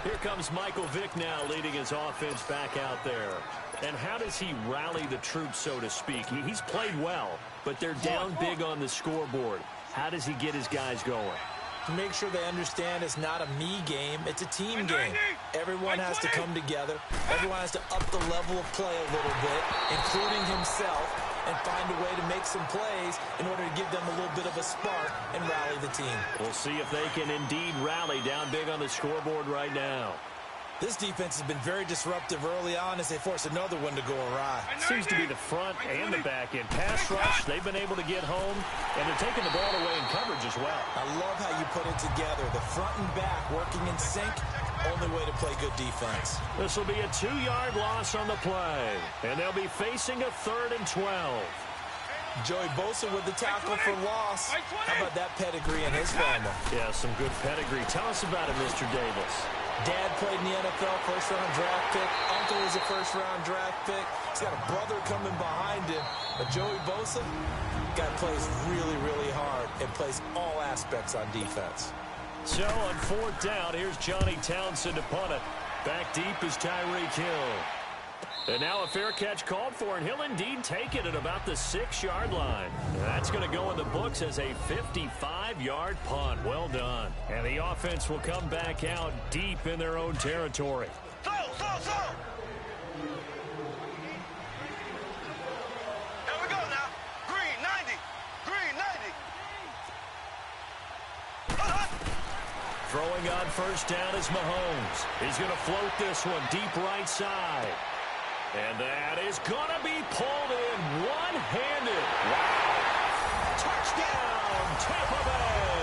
S1: Here comes Michael Vick now leading his offense back out there. And how does he rally the troops, so to speak? He's played well, but they're down big on the scoreboard. How does he get his guys going?
S3: To make sure they understand it's not a me game, it's a team game. Everyone has to come together. Everyone has to up the level of play a little bit, including himself, and find a way to make some plays in order to give them a little bit of a spark and rally the team.
S1: We'll see if they can indeed rally down big on the scoreboard right now.
S3: This defense has been very disruptive early on as they force another one to go awry.
S1: Seems to be the front and the back end. Pass rush, they've been able to get home, and they're taking the ball away in coverage as well.
S3: I love how you put it together. The front and back working in sync, only way to play good defense.
S1: This will be a 2-yard loss on the play, and they'll be facing a 3rd and 12.
S3: Joey Bosa with the tackle for loss. How about that pedigree in his family?
S1: Yeah, some good pedigree. Tell us about it, Mr. Davis.
S3: Dad played in the NFL, first-round draft pick. Uncle was a first-round draft pick. He's got a brother coming behind him. But Joey Bosa, guy plays really, really hard and plays all aspects on defense.
S1: So on 4th down, here's Johnny Townsend to punt it. Back deep is Tyreek Hill. And now a fair catch called for, and he'll indeed take it at about the 6-yard line. And that's going to go in the books as a 55-yard punt. Well done. And the offense will come back out deep in their own territory.
S2: Throw! Here we go now. Green 90. Green 90.
S1: Throwing on first down is Mahomes. He's going to float this one deep right side. And that is going to be pulled in one-handed. Wow. Touchdown, Tampa Bay.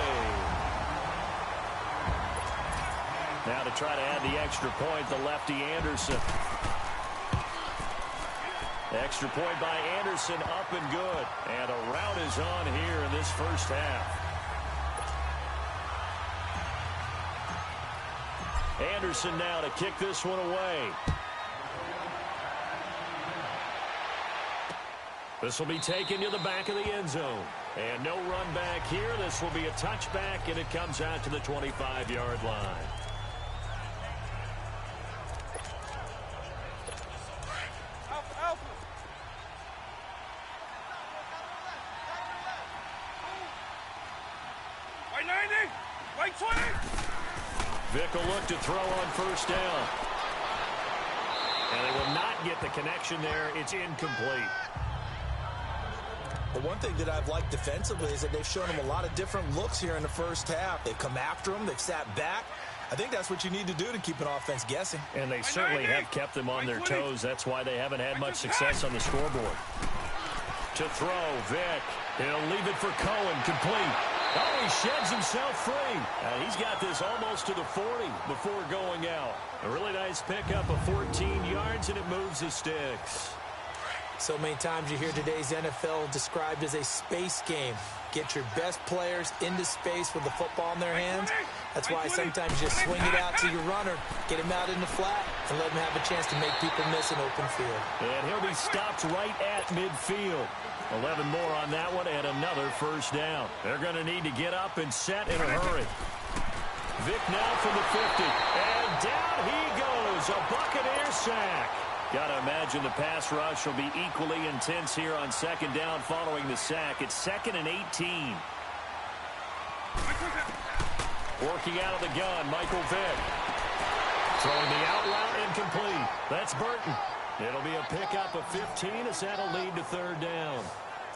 S1: Now to try to add the extra point, the lefty Anderson. Extra point by Anderson, up and good. And a rout is on here in this first half. Anderson now to kick this one away. This will be taken to the back of the end zone. And no run back here. This will be a touchback, and it comes out to the 25-yard line.
S2: Alpha. White 90. White 20.
S1: Vick will look to throw on first down. And they will not get the connection there. It's incomplete.
S3: The one thing that I've liked defensively is that they've shown him a lot of different looks here in the first half. They've come after him. They've sat back. I think that's what you need to do to keep an offense guessing.
S1: And they certainly have kept them on their toes. That's why they haven't had much success on the scoreboard. To throw, Vick. He'll leave it for Cohen, complete. Oh, he sheds himself free. He's got this almost to the 40 before going out. A really nice pickup of 14 yards, and it moves the sticks.
S3: So many times you hear today's NFL described as a space game. Get your best players into space with the football in their hands. That's why sometimes you just swing it out to your runner, get him out in the flat, and let him have a chance to make people miss an open field.
S1: And he'll be stopped right at midfield. 11 more on that one, and another first down. They're going to need to get up and set in a hurry. Vick now from the 50, and down he goes, a Buccaneer sack. Got to imagine the pass rush will be equally intense here on second down following the sack. It's 2nd and 18. Working out of the gun, Michael Vick. Throwing the out route incomplete. That's Burton. It'll be a pickup of 15 as that'll lead to third down.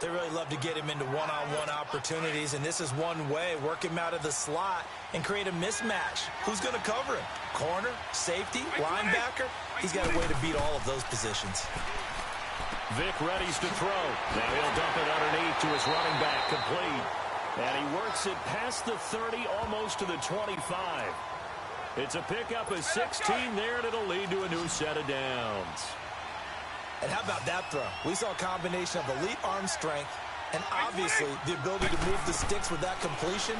S3: They really love to get him into one-on-one opportunities, and this is one way. Work him out of the slot and create a mismatch. Who's going to cover him? Corner, safety, linebacker? He's got a way to beat all of those positions.
S1: Vick readies to throw. Now he'll dump it underneath to his running back, complete. And he works it past the 30, almost to the 25. It's a pickup of 16 there, and it'll lead to a new set of downs.
S3: And how about that throw? We saw a combination of elite arm strength and obviously the ability to move the sticks with that completion.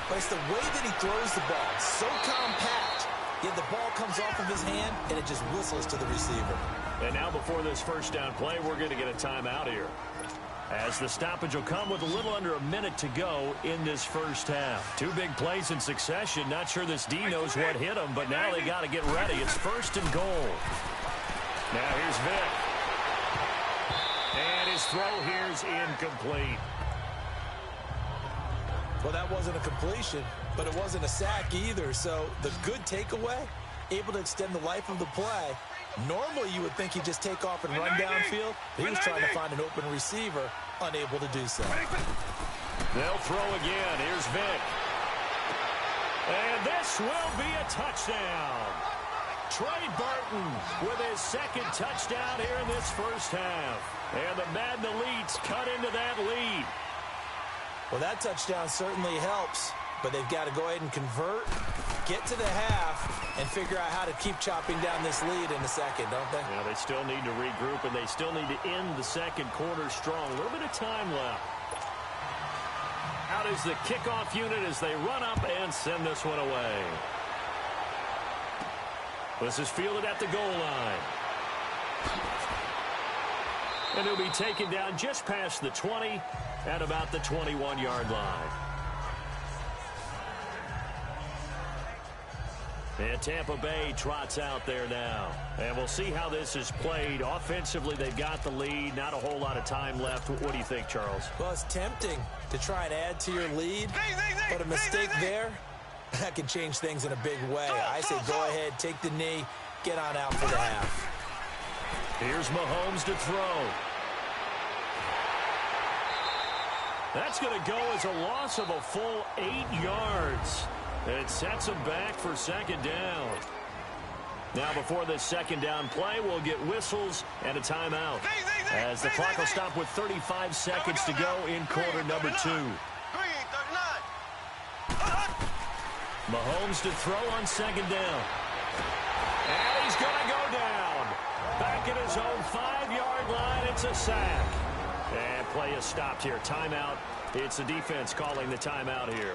S3: But it's the way that he throws the ball. So compact, yet the ball comes off of his hand and it just whistles to the receiver.
S1: And now before this first down play, we're going to get a timeout here, as the stoppage will come with a little under a minute to go in this first half. Two big plays in succession. Not sure this D knows what hit him, but now they got to get ready. It's 1st and goal. Now here's Vick. And his throw here is incomplete.
S3: Well, that wasn't a completion, but it wasn't a sack either. So the good takeaway, able to extend the life of the play. Normally you would think he'd just take off and run downfield, but he was trying to find an open receiver, unable to do so.
S1: They'll throw again. Here's Vick. And this will be a touchdown. Trey Burton with his 2nd touchdown here in this first half. And the Madden Elites cut into that lead.
S3: Well, that touchdown certainly helps, but they've got to go ahead and convert, get to the half, and figure out how to keep chopping down this lead in the second, don't they?
S1: Yeah, they still need to regroup, and they still need to end the second quarter strong. A little bit of time left. Out is the kickoff unit as they run up and send this one away. This is fielded at the goal line. And he'll be taken down just past the 20 at about the 21-yard line. And Tampa Bay trots out there now. And we'll see how this is played. Offensively, they've got the lead. Not a whole lot of time left. What do you think, Charles?
S3: Well, it's tempting to try and add to your lead, but a mistake there, that can change things in a big way. I say go ahead, take the knee, get on out for the half.
S1: Here's Mahomes to throw. That's going to go as a loss of a full 8 yards. It sets him back for second down. Now, before this second down play, we'll get whistles and a timeout, as the clock will stop with 35 seconds to go in quarter number 2. Mahomes to throw on second down. And he's going to go down. Back at his own 5-yard line, it's a sack. And play is stopped here. Timeout. It's the defense calling the timeout here,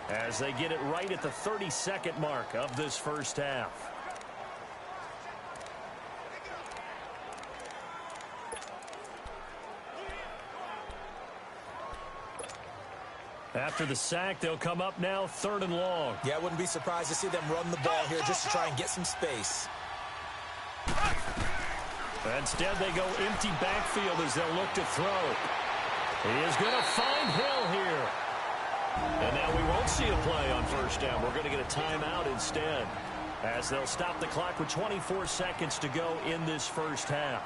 S1: as they get it right at the 30-second mark of this first half. After the sack, they'll come up now 3rd and long.
S3: Yeah, I wouldn't be surprised to see them run the ball here just to try and get some space.
S1: Instead, they go empty backfield as they'll look to throw. He is going to find Hill here. And now we won't see a play on first down. We're going to get a timeout instead, as they'll stop the clock with 24 seconds to go in this first half.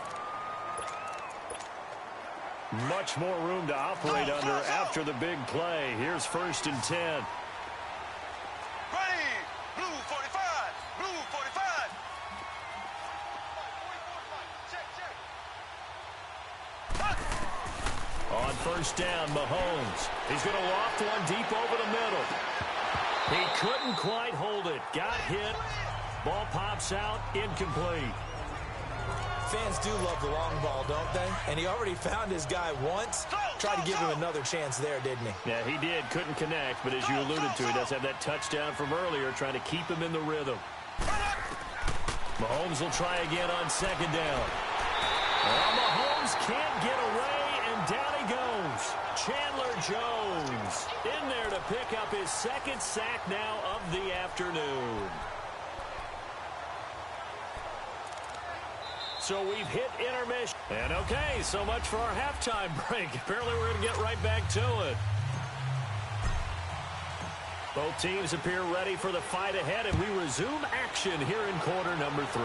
S1: Much more room to operate under after the big play. Here's 1st and 10.
S2: Ready, blue 45, blue 45.
S1: On first down, Mahomes. He's going to loft one deep over the middle. He couldn't quite hold it. Got hit. Ball pops out, incomplete.
S3: Fans do love the long ball, don't they? And he already found his guy once. Tried to give him another chance there, didn't he?
S1: Yeah, he did. Couldn't connect, but as you alluded to, he does have that touchdown from earlier, trying to keep him in the rhythm. Mahomes will try again on second down. Well, Mahomes can't get away, and down he goes. Chandler Jones in there to pick up his 2nd sack now of the afternoon. So we've hit intermission. And okay, so much for our halftime break. Apparently we're going to get right back to it. Both teams appear ready for the fight ahead, and we resume action here in quarter number 3.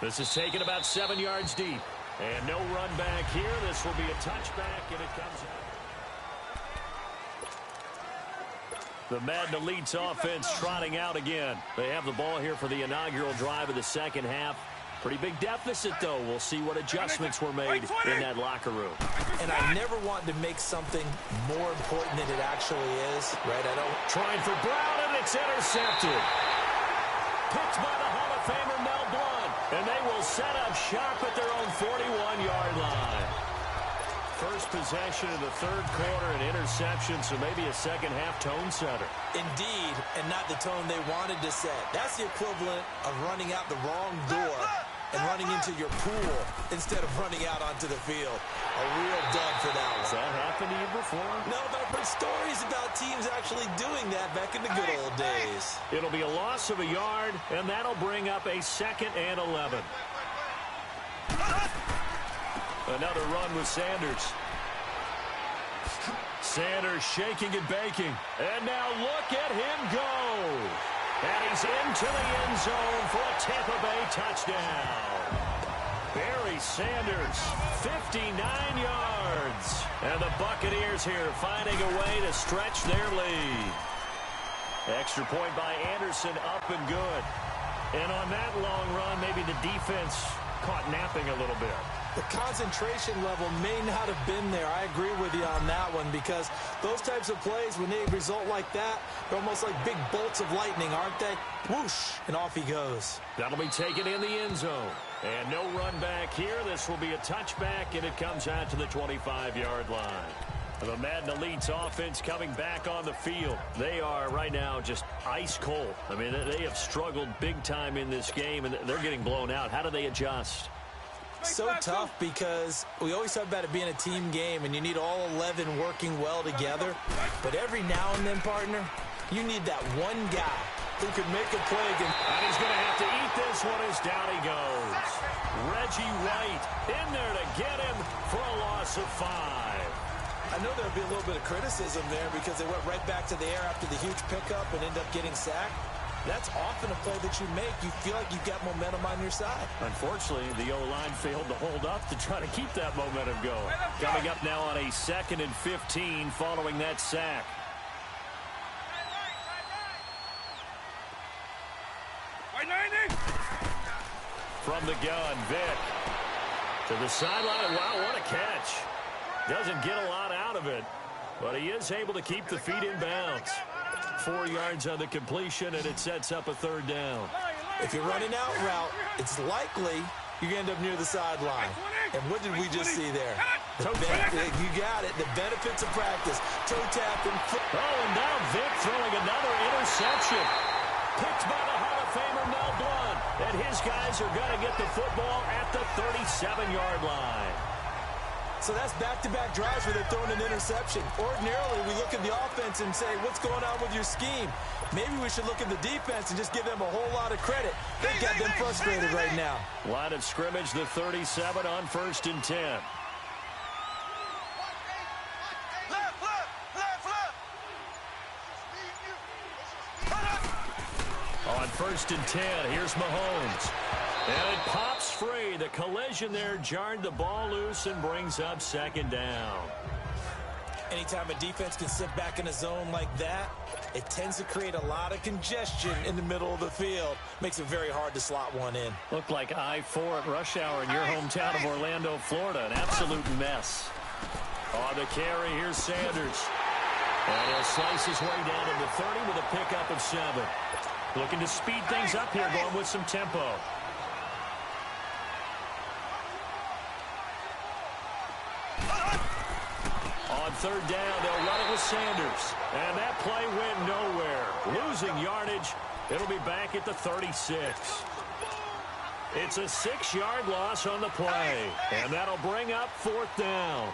S1: This is taken about 7 yards deep. And no run back here. This will be a touchback, and it comes out. The Madden Elites offense trotting out again. They have the ball here for the inaugural drive of the second half. Pretty big deficit, though. We'll see what adjustments were made in that locker room.
S3: And I never want to make something more important than it actually is, right? I don't.
S1: Trying for Brown, and it's intercepted. Picked by the Hall of Famer Mel Blount. And they will set up shop at their own 41-yard line. First possession of the 3rd quarter, an interception, so maybe a second-half tone setter.
S3: Indeed, and not the tone they wanted to set. That's the equivalent of running out the wrong door and running into your pool instead of running out onto the field. A real dud for that one.
S1: Has that happened to you before?
S3: No, but I've heard stories about teams actually doing that back in the good old days.
S1: It'll be a loss of a yard, and that'll bring up a 2nd and 11. Another run with Sanders. Sanders shaking and baking. And now look at him go. And he's into the end zone for a Tampa Bay touchdown. Barry Sanders, 59 yards. And the Buccaneers here finding a way to stretch their lead. Extra point by Anderson, up and good. And on that long run, maybe the defense caught napping a little bit.
S3: The concentration level may not have been there. I agree with you on that one, because those types of plays, when they result like that, they're almost like big bolts of lightning, aren't they? Whoosh, and off he goes.
S1: That'll be taken in the end zone. And no run back here. This will be a touchback, and it comes out to the 25-yard line. The Madden Elites offense coming back on the field. They are right now just ice cold. I mean, they have struggled big time in this game, and they're getting blown out. How do they adjust?
S3: So tough, because we always talk about it being a team game, and you need all 11 working well together. But every now and then, partner, you need that one guy who could make a play against.
S1: And he's going to have to eat this one as down he goes. Reggie White in there to get him for a loss of 5.
S3: I know there'll be a little bit of criticism there because they went right back to the air after the huge pickup and end up getting sacked. That's often a play that you make. You feel like you've got momentum on your side.
S1: Unfortunately, the O-line failed to hold up to try to keep that momentum going. Coming up now on a 2nd and 15 following that sack. From the gun, Vic. To the sideline. Wow, what a catch. Doesn't get a lot out of it, but he is able to keep the feet in bounds. 4 yards on the completion, and it sets up a 3rd down.
S3: If you're running out route, it's likely you're going to end up near the sideline. And what did we just see there? You got it. The benefits of practice. Toe tap and foot.
S1: Oh, and now Vic throwing another interception. Picked by the Hall of Famer Mel Blount. And his guys are going to get the football at the 37-yard line.
S3: So that's back-to-back drives where they're throwing an interception. Ordinarily, we look at the offense and say, what's going on with your scheme? Maybe we should look at the defense and just give them a whole lot of credit. They've got them frustrated right now.
S1: Line of scrimmage, the 37 on 1st and 10. On 1st and 10, here's Mahomes. And it pops free. The collision there jarred the ball loose and brings up 2nd down.
S3: Anytime a defense can sit back in a zone like that, it tends to create a lot of congestion in the middle of the field. Makes it very hard to slot one in.
S1: Looked like I-4 at rush hour in your hometown of Orlando, Florida. An absolute mess. On the carry, here's Sanders. And he'll slice his way down to the 30 with a pickup of 7. Looking to speed things up here, going with some tempo. On 3rd down, they'll run it with Sanders. And that play went nowhere. Losing yardage. It'll be back at the 36. It's a 6-yard loss on the play. And that'll bring up 4th down.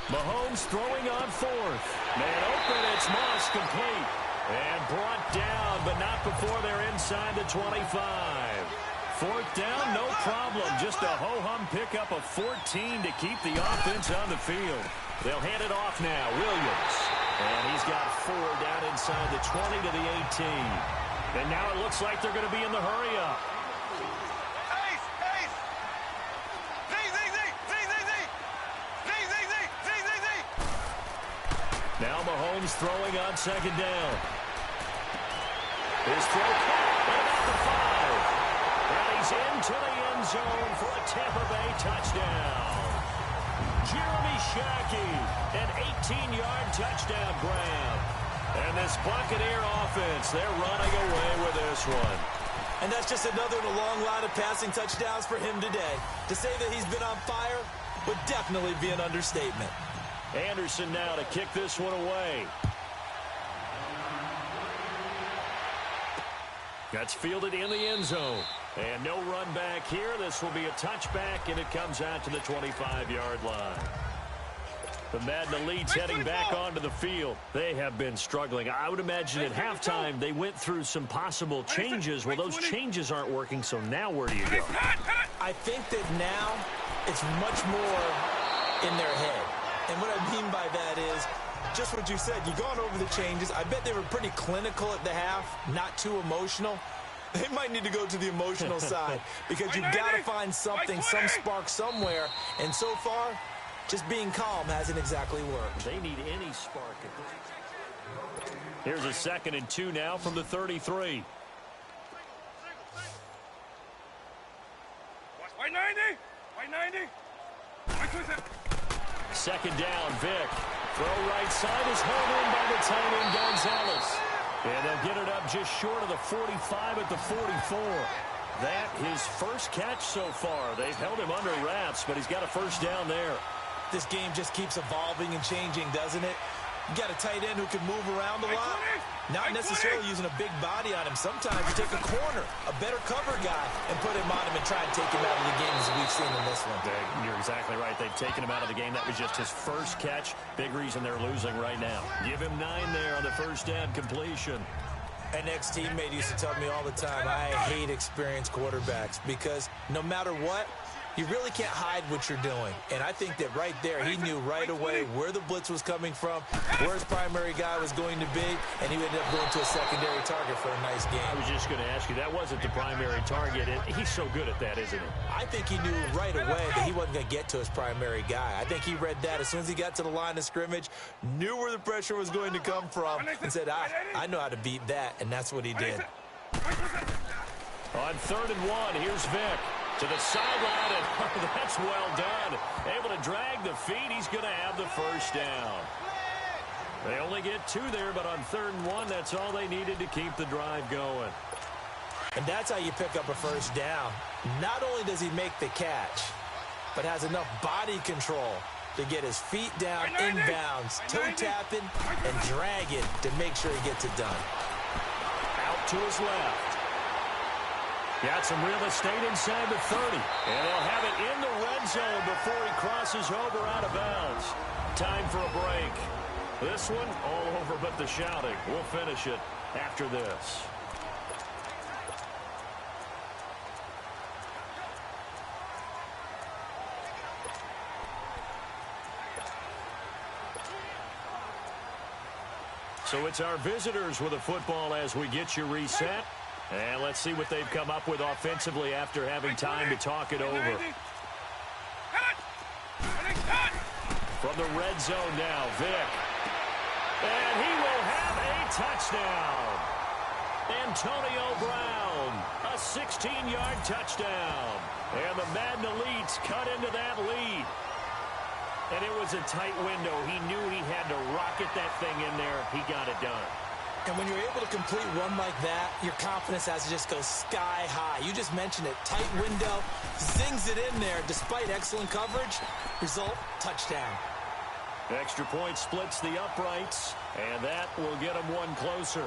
S1: Mahomes throwing on 4th. Man open, it's Moss complete. And brought down, but not before they're inside the 25. 4th down, no problem. Just a ho-hum pickup of 14 to keep the offense on the field. They'll hand it off now. Williams. And he's got 4 down inside the 20 to the 18. And now it looks like they're going to be in the hurry-up. Now Mahomes throwing on 2nd down. His throw caught at about the 5. And he's into the end zone for a Tampa Bay touchdown. Jeremy Shockey, an 18-yard touchdown grab. And this Buccaneer offense, they're running away with this one.
S3: And that's just another in a long line of passing touchdowns for him today. To say that he's been on fire would definitely be an understatement.
S1: Anderson now to kick this one away. That's fielded in the end zone. And no run back here. This will be a touchback, and it comes out to the 25-yard line. The Madden Elites heading back onto the field. They have been struggling. I would imagine at halftime they went through some possible changes. Well, those changes aren't working, so now where do you go?
S3: I think that now it's much more in their head. And what I mean by that is just what you said. You've gone over the changes. I bet they were pretty clinical at the half, not too emotional. They might need to go to the emotional side because you've got to find something, some spark somewhere. And so far, just being calm hasn't exactly worked.
S1: They need any spark. Here's a 2nd and 2 now from the 33.
S2: White 90! White 90!
S1: 2nd down, Vic. Throw right side is held in by the tight end, Gonzalez. And they'll get it up just short of the 45 at the 44. That his first catch so far. They've held him under wraps, but he's got a 1st down there.
S3: This game just keeps evolving and changing, doesn't it? You got a tight end who can move around a lot. Not necessarily using a big body on him. Sometimes you take a corner, a better cover guy, and put him on him and try and take him out of the game as we we've seen in this one.
S1: You're exactly right. They've taken him out of the game. That was just his first catch. Big reason they're losing right now. Give him 9 there on the first down completion.
S3: An ex-teammate used to tell me all the time, I hate experienced quarterbacks because no matter what, you really can't hide what you're doing. And I think that right there, he knew right away where the blitz was coming from, where his primary guy was going to be, and he ended up going to a secondary target for a nice game.
S1: I was just going to ask you, that wasn't the primary target. He's so good at that, isn't he?
S3: I think he knew right away that he wasn't going to get to his primary guy. I think he read that as soon as he got to the line of scrimmage, knew where the pressure was going to come from, and said, I know how to beat that, and that's what he did.
S1: On 3rd and 1, here's Vic. To the sideline, and that's well done. Able to drag the feet. He's going to have the first down. They only get 2 there, but on 3rd and 1, that's all they needed to keep the drive going.
S3: And that's how you pick up a first down. Not only does he make the catch, but has enough body control to get his feet down inbounds, toe tapping, and drag it to make sure he gets it done.
S1: Out to his left. Got some real estate inside the 30. And they'll have it in the red zone before he crosses over out of bounds. Time for a break. This one, all over but the shouting. We'll finish it after this. So it's our visitors with a football as we get you reset. And let's see what they've come up with offensively after having time to talk it over. From the red zone now, Vic. And he will have a touchdown. Antonio Brown, a 16-yard touchdown. And the Madden Elites cut into that lead. And it was a tight window. He knew he had to rocket that thing in there. He got it done.
S3: And when you're able to complete one like that, your confidence has to just go sky high. You just mentioned it. Tight window, zings it in there despite excellent coverage. Result, touchdown.
S1: Extra point splits the uprights, and that will get them one closer.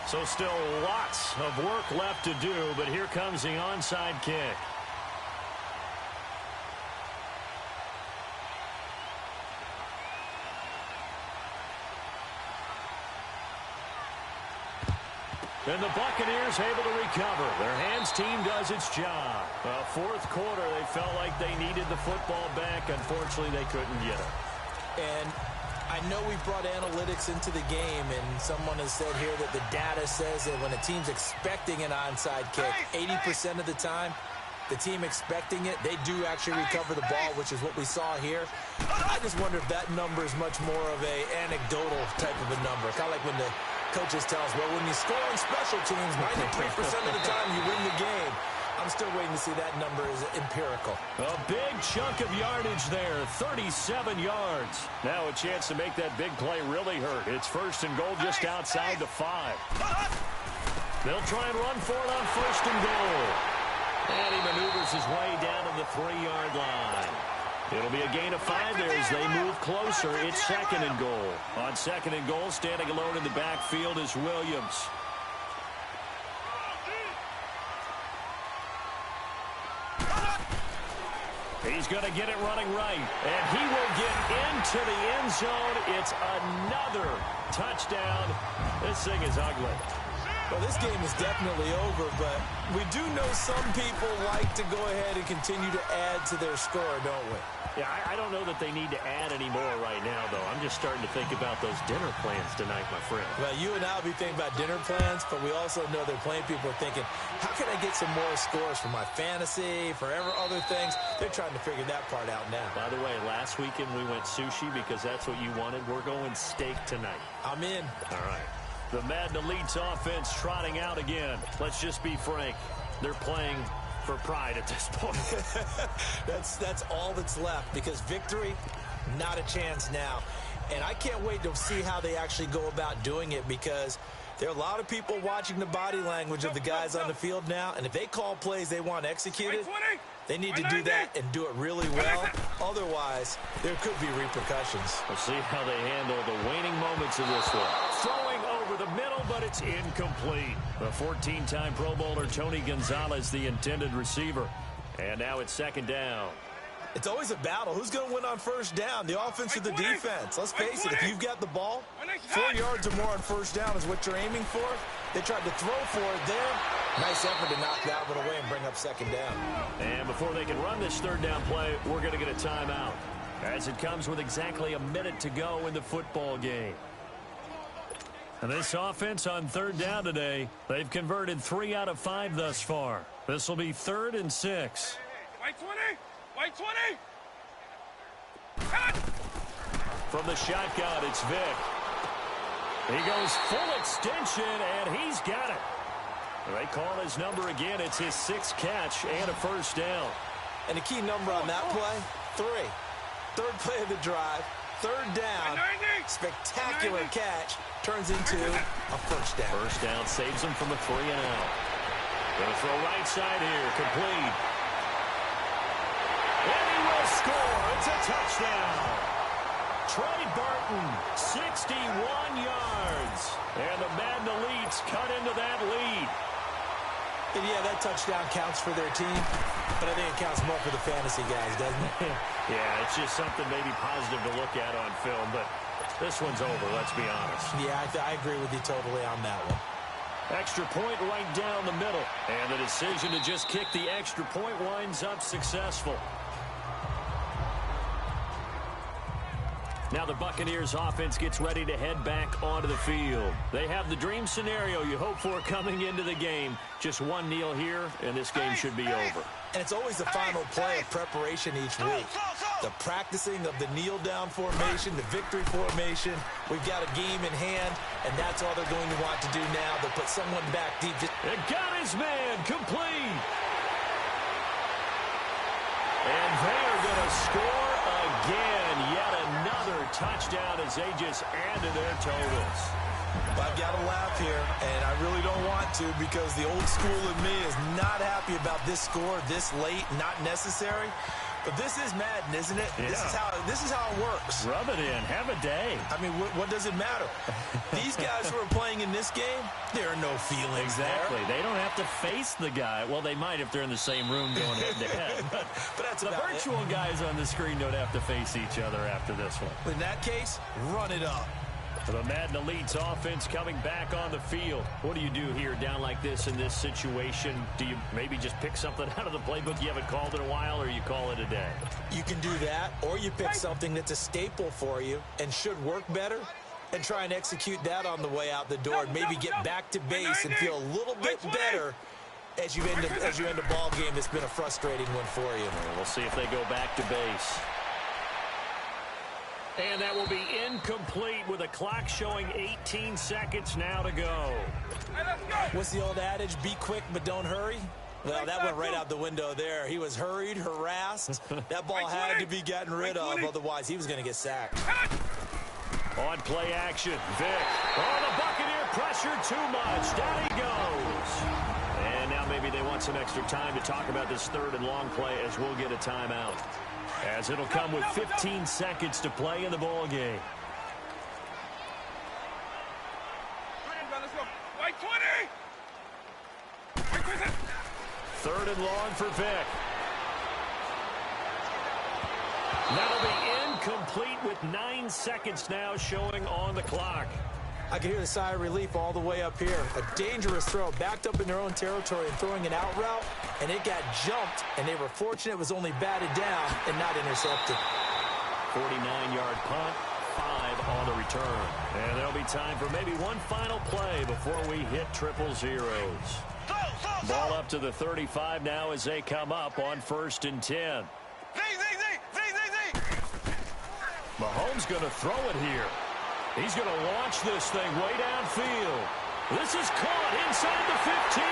S1: So still lots of work left to do, but here comes the onside kick. And the Buccaneers able to recover. Their hands team does its job. Fourth quarter, they felt like they needed the football back. Unfortunately, they couldn't get it.
S3: And I know we brought analytics into the game, and someone has said here that the data says that when a team's expecting an onside kick, 80% of the time, the team expecting it, they do actually recover the ball, which is what we saw here. I just wonder if that number is much more of a anecdotal type of a number. Kind of like when the coaches tell us, well, when you score on special teams, 93% of the time you win the game. I'm still waiting to see that number is empirical.
S1: A big chunk of yardage there, 37 yards. Now a chance to make that big play really hurt. It's 1st and goal just outside the 5. They'll try and run for it on 1st and goal. And he maneuvers his way down to the 3-yard line. It'll be a gain of 5 there as they move closer. It's 2nd and goal. On 2nd and goal, standing alone in the backfield is Williams. He's going to get it running right. And he will get into the end zone. It's another touchdown. This thing is ugly.
S3: Well, this game is definitely over, but we do know some people like to go ahead and continue to add to their score, don't we?
S1: Yeah, I don't know that they need to add any more right now, though. I'm just starting to think about those dinner plans tonight, my friend.
S3: Well, you and I will be thinking about dinner plans, but we also know that plenty of people are thinking, how can I get some more scores for my fantasy, for other things? They're trying to figure that part out now.
S1: By the way, last weekend we went sushi because that's what you wanted. We're going steak tonight.
S3: I'm in.
S1: All right. The Madden Elites offense trotting out again. Let's just be frank. They're playing for pride at this point.
S3: That's all that's left, because victory, not a chance now. And I can't wait to see how they actually go about doing it, because there are a lot of people watching the body language of the guys on the field now, and if they call plays they want executed, they need to do that and do it really well. Otherwise, there could be repercussions.
S1: We'll see how they handle the waning moments of this one. Throwing over the middle, but it's incomplete. The 14-time Pro Bowler Tony Gonzalez, the intended receiver. And now it's second down.
S3: It's always a battle. Who's going to win on first down, the offense or the defense? Let's face it, if you've got the ball, 4 yards or more on first down is what you're aiming for. They tried to throw for it there. Nice effort to knock that one away and bring up second down.
S1: And before they can run this third down play, we're going to get a timeout, as it comes with exactly a minute to go in the football game. And this offense on third down today, they've converted 3 out of 5 thus far. This will be 3rd and 6.
S2: White 20! White 20!
S1: From the shotgun, it's Vick. He goes full extension, and he's got it. They call his number again. It's his 6th catch and a first down.
S3: And the key number on that play, 3. Third play of the drive, third down, spectacular catch, turns into a first down.
S1: First down saves him from a 3 and out. Going to throw right side here, complete. And he will score. It's a touchdown. Trey Burton, 61 yards. And the Madden Elites cut into that lead.
S3: And yeah, that touchdown counts for their team, but I think it counts more for the fantasy guys, doesn't it?
S1: Yeah, it's just something maybe positive to look at on film, but this one's over, let's be honest.
S3: Yeah, I agree with you totally on that one.
S1: Extra point right down the middle. And the decision to just kick the extra point winds up successful. Now the Buccaneers offense gets ready to head back onto the field. They have the dream scenario you hope for coming into the game. Just one kneel here, and this game should be over.
S3: And it's always the final play of preparation each week. The practicing of the kneel-down formation, the victory formation. We've got a game in hand, and that's all they're going to want to do now. They'll put someone back deep.
S1: It got his man complete. And they are going to score again. Yet another touchdown as they just add to their totals.
S3: I've got to laugh here, and I really don't want to because the old school in me is not happy about this score this late, not necessary. But this is Madden, isn't it?
S1: Yeah.
S3: This is how it works.
S1: Rub it in. Have a day.
S3: I mean, what does it matter? These guys who are playing in this game, there are no feelings
S1: Exactly.
S3: there.
S1: They don't have to face the guy. Well, they might if they're in the same room going head-to-head. But
S3: that's
S1: the
S3: about
S1: virtual
S3: it.
S1: guys on the screen don't have to face each other after this one.
S3: In that case, run it up.
S1: The Madden Elites offense coming back on the field. What do you do here down like this in this situation? Do you maybe just pick something out of the playbook you haven't called in a while, or you call it a day?
S3: You can do that, or you pick something that's a staple for you and should work better and try and execute that on the way out the door and maybe get back to base and feel a little bit better as you end a ball game that's been a frustrating one for you.
S1: We'll see if they go back to base. And that will be incomplete with a clock showing 18 seconds now to go.
S3: What's the old adage? Be quick, but don't hurry. Well, that went right out the window there. He was hurried, harassed. That ball had to be gotten rid of, otherwise he was going to get sacked.
S1: On play action, Vick. Oh, the Buccaneer pressure too much. Down he goes. And now maybe they want some extra time to talk about this third and long play as we'll get a timeout. As it'll come with 15 seconds to play in the ball game.
S2: Let's go. White 20!
S1: Third and long for Vick. That'll be incomplete with 9 seconds now showing on the clock.
S3: I can hear the sigh of relief all the way up here. A dangerous throw, backed up in their own territory and throwing an out route, and it got jumped, and they were fortunate it was only batted down and not intercepted.
S1: 49-yard punt, 5 on the return. And there'll be time for maybe one final play before we hit triple zeros. Ball up to the 35 now as they come up on 1st and 10. Mahomes going to throw it here. He's going to launch this thing way downfield. This is caught inside the 15.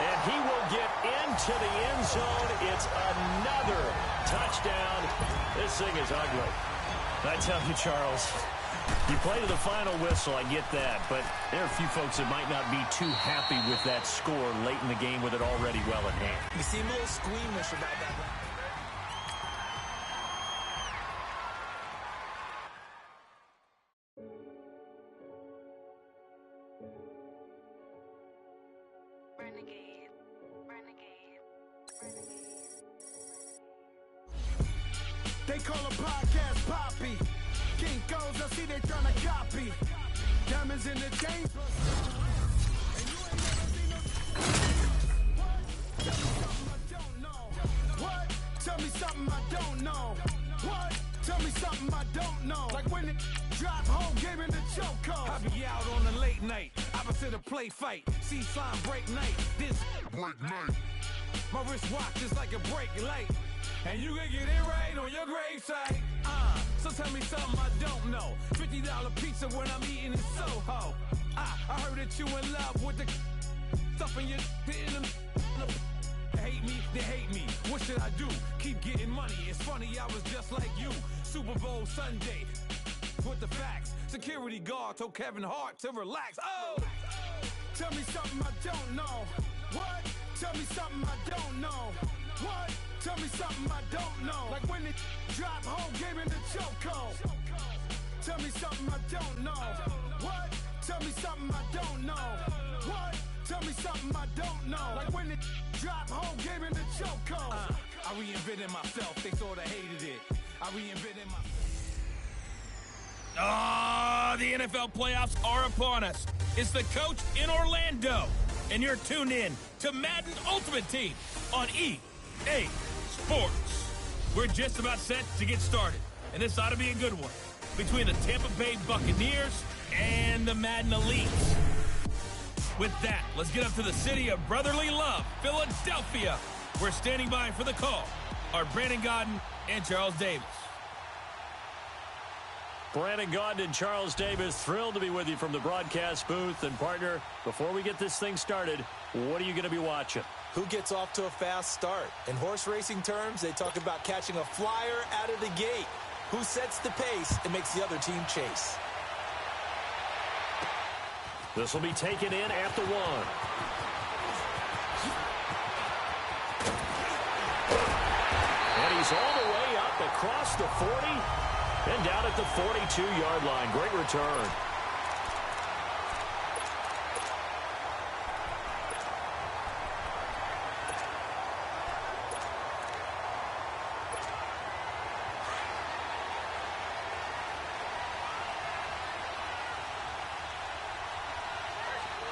S1: And he will get into the end zone. It's another touchdown. This thing is ugly. I tell you, Charles, you play to the final whistle, I get that. But there are a few folks that might not be too happy with that score late in the game with it already well in hand.
S3: You seem a little squeamish about that.
S5: Renegade, renegade, renegade. They call a podcast Poppy. Kinkos, I see they tryna copy. Diamonds in the chain. And you ain't never seen no. What? Tell me something I don't know. What? Tell me something I don't know. Like when it drop whole game in the chokehold.
S6: I be out on a late night, opposite a play fight. See sign break night, this break night. My wristwatch is like a brake light. And you can get it right on your gravesite. So tell me something I don't know. $50 pizza when I'm eating in Soho. I heard that you in love with the stuff in your in them. Hate me, they hate me. What should I do? Keep getting money. It's funny, I was just like you. Super Bowl Sunday. With the facts. Security guard told Kevin Hart to relax. Oh!
S5: Tell me something I don't know. What? Tell me something I don't know. What? Tell me something I don't know. Like when it drop whole game in the chokehold. Tell me something I don't know. What? Tell me something I don't know. What? Tell me something I don't know. Like when it drop whole game in the chokehold.
S6: I reinvented myself. They sorta hated it. I reinvented myself.
S7: The NFL playoffs are upon us. It's the coach in Orlando, and you're tuned in to Madden Ultimate Team on EA Sports. We're just about set to get started, and this ought to be a good one between the Tampa Bay Buccaneers and the Madden Elites. With that, let's get up to the city of brotherly love, Philadelphia. We're standing by for the call are Brandon Gaudin and Charles Davis.
S1: Brandon Gaudin and Charles Davis, thrilled to be with you from the broadcast booth. And partner, before we get this thing started, what are you going to be watching?
S3: Who gets off to a fast start? In horse racing terms, they talk about catching a flyer out of the gate. Who sets the pace and makes the other team chase?
S1: This will be taken in at the 1. And he's all the way up across the 40 and down at the 42-yard line. Great return.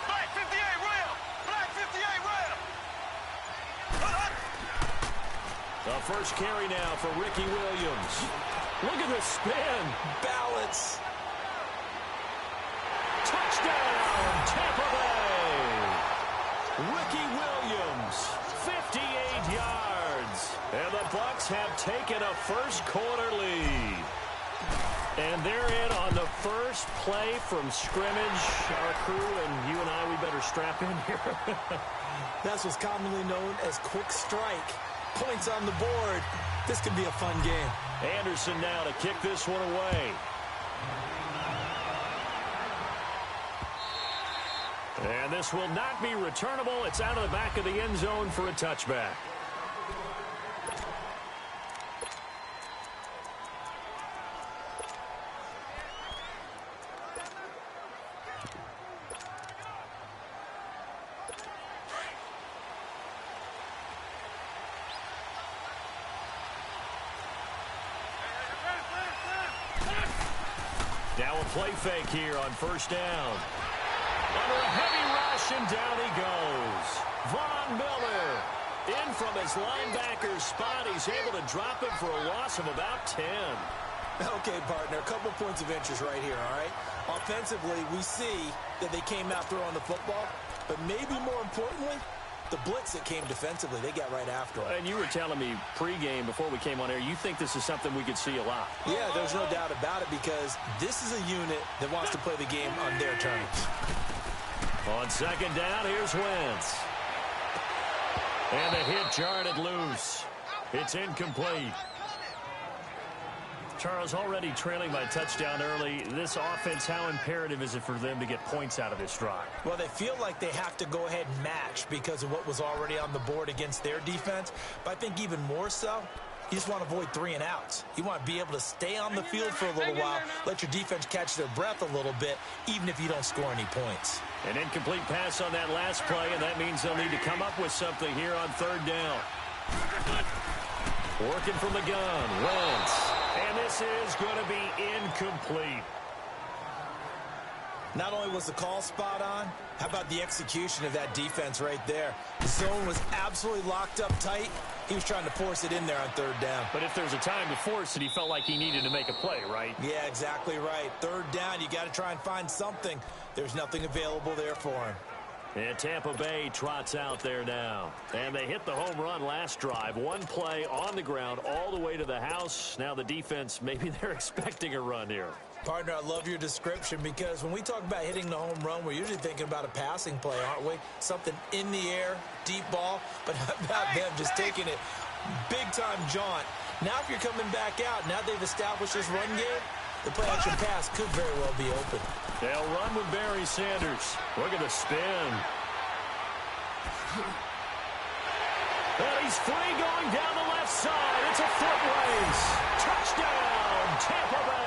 S2: Black 58 rail! Black 58 rail!
S1: The first carry now for Ricky Williams. Look at the spin.
S3: Balance.
S1: Touchdown, Tampa Bay. Ricky Williams, 58 yards. And the Bucs have taken a first quarter lead. And they're in on the first play from scrimmage. Our crew and you and I, we better strap in here.
S3: That's what's commonly known as quick strike. Points on the board. This could be a fun game.
S1: Anderson now to kick this one away. And this will not be returnable. It's out of the back of the end zone for a touchback. Now a play fake here on first down. Under a heavy rush, and down he goes. Von Miller in from his linebacker's spot. He's able to drop him for a loss of about 10.
S3: Okay, partner, a couple points of interest right here, all right? Offensively, we see that they came out throwing the football, but maybe more importantly, the blitz that came defensively, they got right after it.
S1: And you were telling me pregame before we came on air, you think this is something we could see a lot.
S3: Yeah, there's no doubt about it because this is a unit that wants to play the game on their terms.
S1: On second down, here's Wentz. And the hit jarred it loose. It's incomplete. Charles, already trailing by touchdown early. This offense, how imperative is it for them to get points out of this drive?
S3: Well, they feel like they have to go ahead and match because of what was already on the board against their defense. But I think even more so, you just want to avoid 3 and outs. You want to be able to stay on the field for a little while, let your defense catch their breath a little bit, even if you don't score any points.
S1: An incomplete pass on that last play, and that means they'll need to come up with something here on third down. Working from the gun, Wentz. And this is going to be incomplete.
S3: Not only was the call spot on, how about the execution of that defense right there? The zone was absolutely locked up tight. He was trying to force it in there on third down.
S1: But if there's a time to force it, he felt like he needed to make a play, right?
S3: Yeah, exactly right. Third down, you got to try and find something. There's nothing available there for him.
S1: And Tampa Bay trots out there now. And they hit the home run last drive. One play on the ground all the way to the house. Now the defense, maybe they're expecting a run here.
S3: Partner, I love your description because when we talk about hitting the home run, we're usually thinking about a passing play, aren't we? Something in the air, deep ball, but how about them just taking it big-time jaunt. Now if you're coming back out, now they've established this run game, the play-action pass could very well be open.
S1: They'll run with Barry Sanders. Look at the spin. And he's free going down the left side. It's a foot race. Touchdown, Tampa Bay.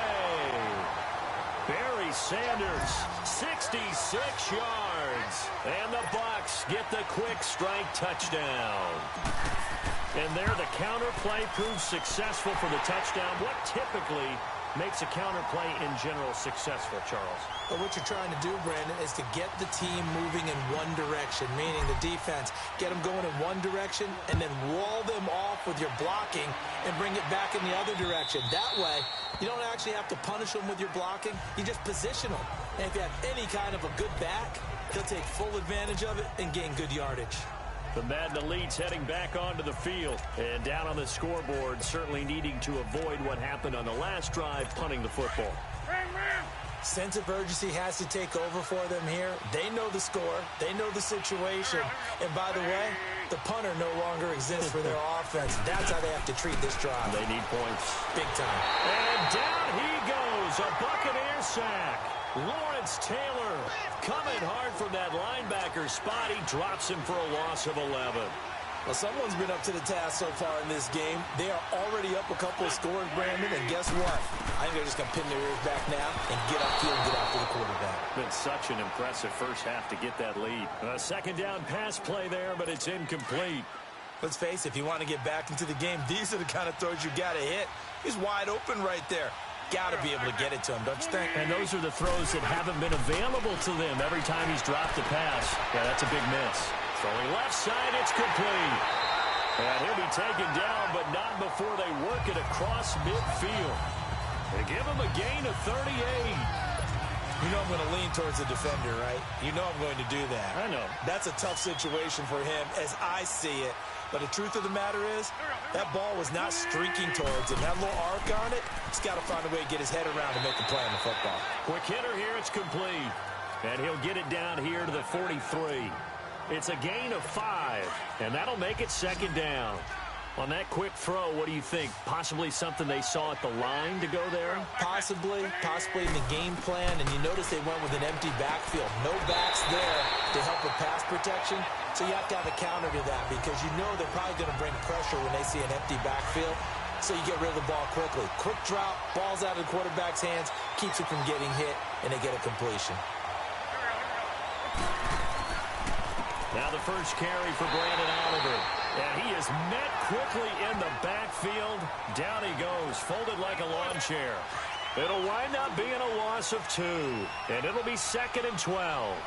S1: Barry Sanders, 66 yards. And the Bucs get the quick strike touchdown. And there the counter play proves successful for the touchdown. What typically makes a counter play in general successful, Charles?
S3: But what you're trying to do, Brandon, is to get the team moving in one direction, meaning the defense, get them going in one direction and then wall them off with your blocking and bring it back in the other direction. That way, you don't actually have to punish them with your blocking. You just position them. And if you have any kind of a good back, they'll take full advantage of it and gain good yardage.
S1: The Madden Elites heading back onto the field. And down on the scoreboard, certainly needing to avoid what happened on the last drive, punting the football.
S3: Sense of urgency has to take over for them here. They know the score. They know the situation. And by the way, the punter no longer exists for their offense. That's how they have to treat this drive.
S1: They need points.
S3: Big time.
S1: And down he goes. A Buccaneer sack. Lawrence Taylor coming hard from that linebacker spot. He drops him for a loss of 11.
S3: Well, someone's been up to the task so far in this game. They are already up a couple of scores, Brandon, and guess what? I think they're just going to pin their ears back now and get upfield and get after the quarterback.
S1: Been such an impressive first half to get that lead. A second down pass play there, but it's incomplete.
S3: Let's face it, if you want to get back into the game, these are the kind of throws you got to hit. He's wide open right there. Got to be able to get it to him, don't you think?
S1: And those are the throws that haven't been available to them every time he's dropped a pass. Yeah, that's a big miss. Throwing left side, it's complete. And he'll be taken down, but not before they work it across midfield. They give him a gain of 38.
S3: You know I'm going to lean towards the defender, right? You know I'm going to do that.
S1: I know.
S3: That's a tough situation for him as I see it. But the truth of the matter is, that ball was not streaking towards him. That little arc on it, he's got to find a way to get his head around to make a play on the football.
S1: Quick hitter here, it's complete. And he'll get it down here to the 43. It's a gain of 5, and that'll make it second down. On that quick throw, what do you think? Possibly something they saw at the line to go there?
S3: Possibly in the game plan, and you notice they went with an empty backfield. No backs there to help with pass protection, so you have to have a counter to that because you know they're probably going to bring pressure when they see an empty backfield, so you get rid of the ball quickly. Quick drop, ball's out of the quarterback's hands, keeps it from getting hit, and they get a completion.
S1: Now the first carry for Brandon Oliver. And he is met quickly in the backfield. Down he goes, folded like a lawn chair. It'll wind up being a loss of 2. And it'll be 2nd and 12.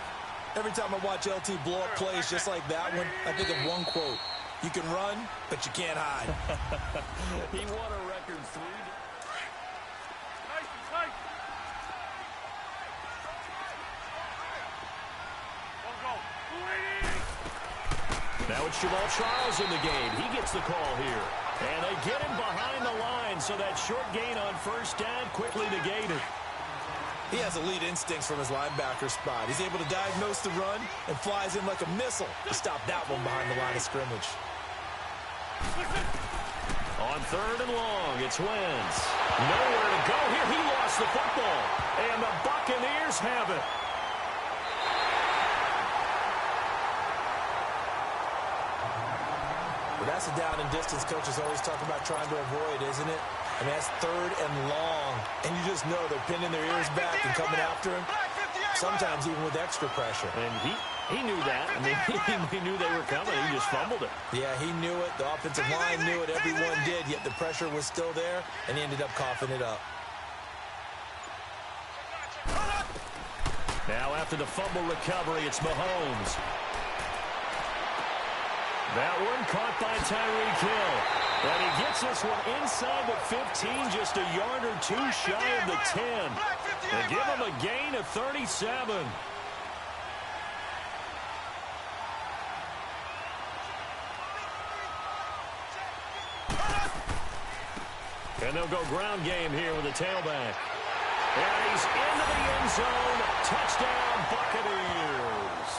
S3: Every time I watch LT blow up plays just like that one, I think of one quote. You can run, but you can't hide.
S1: He won a record 3. Now it's Jamal Charles in the game. He gets the call here. And they get him behind the line, so that short gain on first down quickly negated.
S3: He has elite instincts from his linebacker spot. He's able to diagnose the run and flies in like a missile to stop that one behind the line of scrimmage.
S1: On 3rd and long, it's Wentz. Nowhere to go here. He lost the football. And the Buccaneers have it.
S3: Well, that's a down and distance coaches always talk about trying to avoid, isn't it? I mean, that's 3rd and long. And you just know they're pinning their ears back and coming after him. Sometimes even with extra pressure.
S1: And he knew that. I mean, he knew they were coming. He just fumbled it.
S3: Yeah, he knew it. The offensive line knew it. Everyone did. yet the pressure was still there, and he ended up coughing it up.
S1: Now after the fumble recovery, it's Mahomes. That one caught by Tyreek Hill. And he gets this one inside the 15, just a yard or two shy of the 10. They give him a gain of 37. And they'll go ground game here with a tailback. And he's into the end zone. Touchdown, Buccaneers.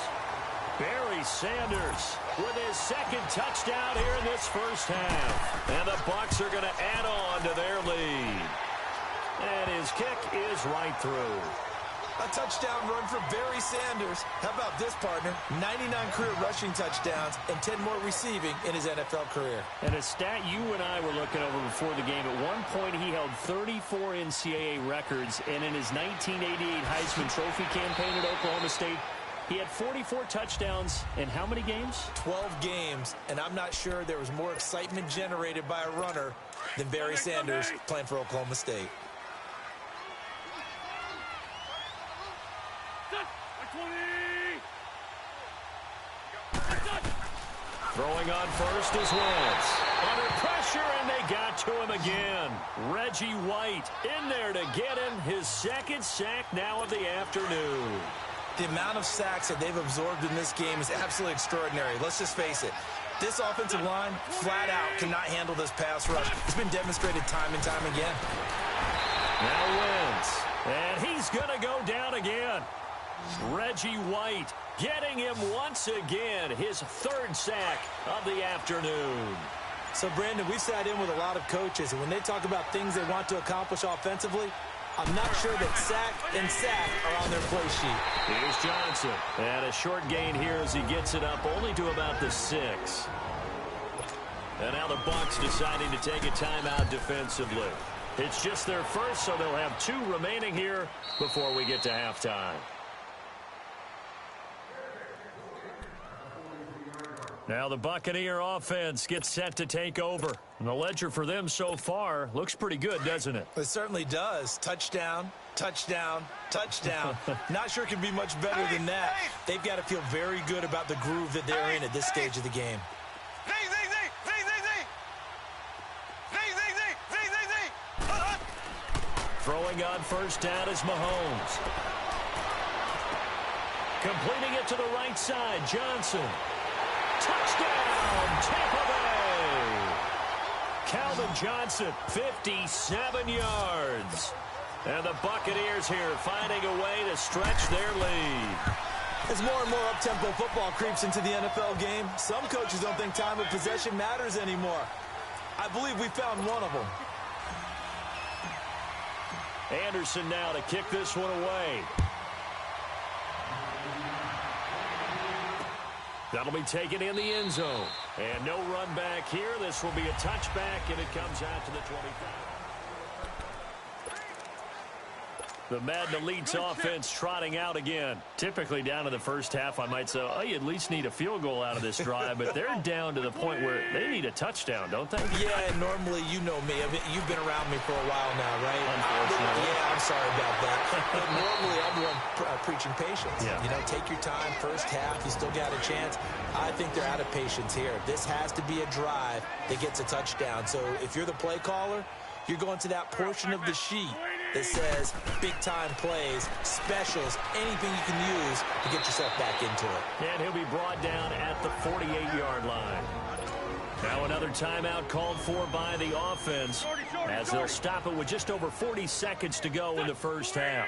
S1: Barry Sanders with his second touchdown here in this first half. And the Bucs are going to add on to their lead. And his kick is right through.
S3: A touchdown run for Barry Sanders. How about this, partner? 99 career rushing touchdowns and 10 more receiving in his NFL career.
S1: And a stat you and I were looking over before the game, at one point he held 34 NCAA records, and in his 1988 Heisman Trophy campaign at Oklahoma State, he had 44 touchdowns in how many games?
S3: 12 games, and I'm not sure there was more excitement generated by a runner than Barry Sanders playing for Oklahoma State.
S1: Throwing on first is Wentz. Under pressure, and they got to him again. Reggie White in there to get him his second sack now of the afternoon.
S3: The amount of sacks that they've absorbed in this game is absolutely extraordinary. Let's just face it. This offensive line, flat out, cannot handle this pass rush. It's been demonstrated time and time again.
S1: Now Wentz. And he's going to go down again. Reggie White getting him once again, his third sack of the afternoon.
S3: So, Brandon, we've sat in with a lot of coaches, and when they talk about things they want to accomplish offensively, I'm not sure that sack and sack are on their play sheet.
S1: Here's Johnson. And a short gain here as he gets it up only to about the 6. And now the Bucs deciding to take a timeout defensively. It's just their first, so they'll have 2 remaining here before we get to halftime. Now the Buccaneer offense gets set to take over. And the ledger for them so far looks pretty good, doesn't it?
S3: It certainly does. Touchdown, touchdown, touchdown. Not sure it can be much better than that. They've got to feel very good about the groove that they're in at this stage of the game.
S1: Throwing on first down is Mahomes. Completing it to the right side, Johnson. Touchdown, Tampa Bay! Calvin Johnson, 57 yards. And the Buccaneers here finding a way to stretch their lead.
S3: As more and more up-tempo football creeps into the NFL game, some coaches don't think time of possession matters anymore. I believe we found one of them.
S1: Anderson now to kick this one away. That'll be taken in the end zone. And no run back here. This will be a touchback, and it comes out to the 25. The Madden Elite's offense trotting out again. Typically down to the first half, I might say, oh, you at least need a field goal out of this drive. But they're down to the point where they need a touchdown, don't they?
S3: Yeah, normally, you know me. You've been around me for a while now, right?
S1: Unfortunately.
S3: Yeah, I'm sorry about that. But normally, I'm the one preaching patience.
S1: Yeah.
S3: You know, take your time. First half, you still got a chance. I think they're out of patience here. This has to be a drive that gets a touchdown. So if you're the play caller, you're going to that portion of the sheet that says big-time plays, specials, anything you can use to get yourself back into it.
S1: And he'll be brought down at the 48-yard line. Now another timeout called for by the offense as they'll stop it with just over 40 seconds to go in the first half.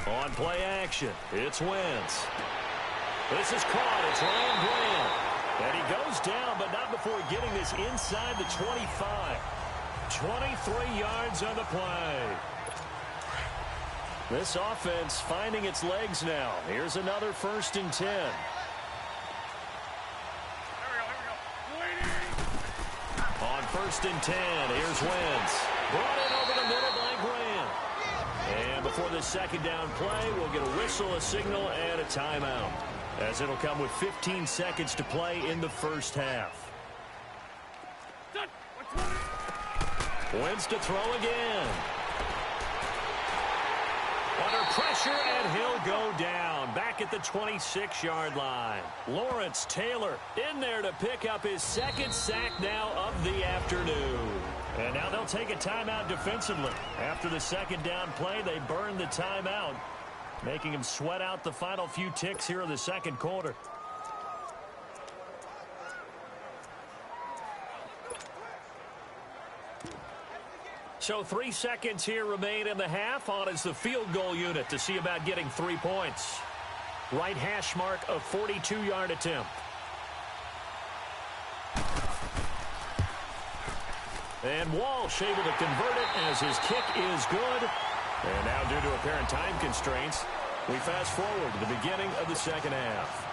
S1: On play action, it's Wentz. This is caught. It's Ryan Grant. And he goes down, but not before getting this inside the 25. 23 yards on the play. This offense finding its legs now. Here's another 1st and 10. On 1st and 10, here's Wentz. Brought in over the middle by Grant. And before the second down play, we'll get a whistle, a signal, and a timeout. as it'll come with 15 seconds to play in the first half. Wins to throw again. Under pressure, and he'll go down. Back at the 26-yard line. Lawrence Taylor in there to pick up his second sack now of the afternoon. And now they'll take a timeout defensively. After the second down play, they burn the timeout, making him sweat out the final few ticks here in the second quarter. So 3 seconds here remain in the half. On is the field goal unit to see about getting 3 points. Right hash mark of 42-yard attempt. And Walsh able to convert it as his kick is good. And now due to apparent time constraints, we fast forward to the beginning of the second half.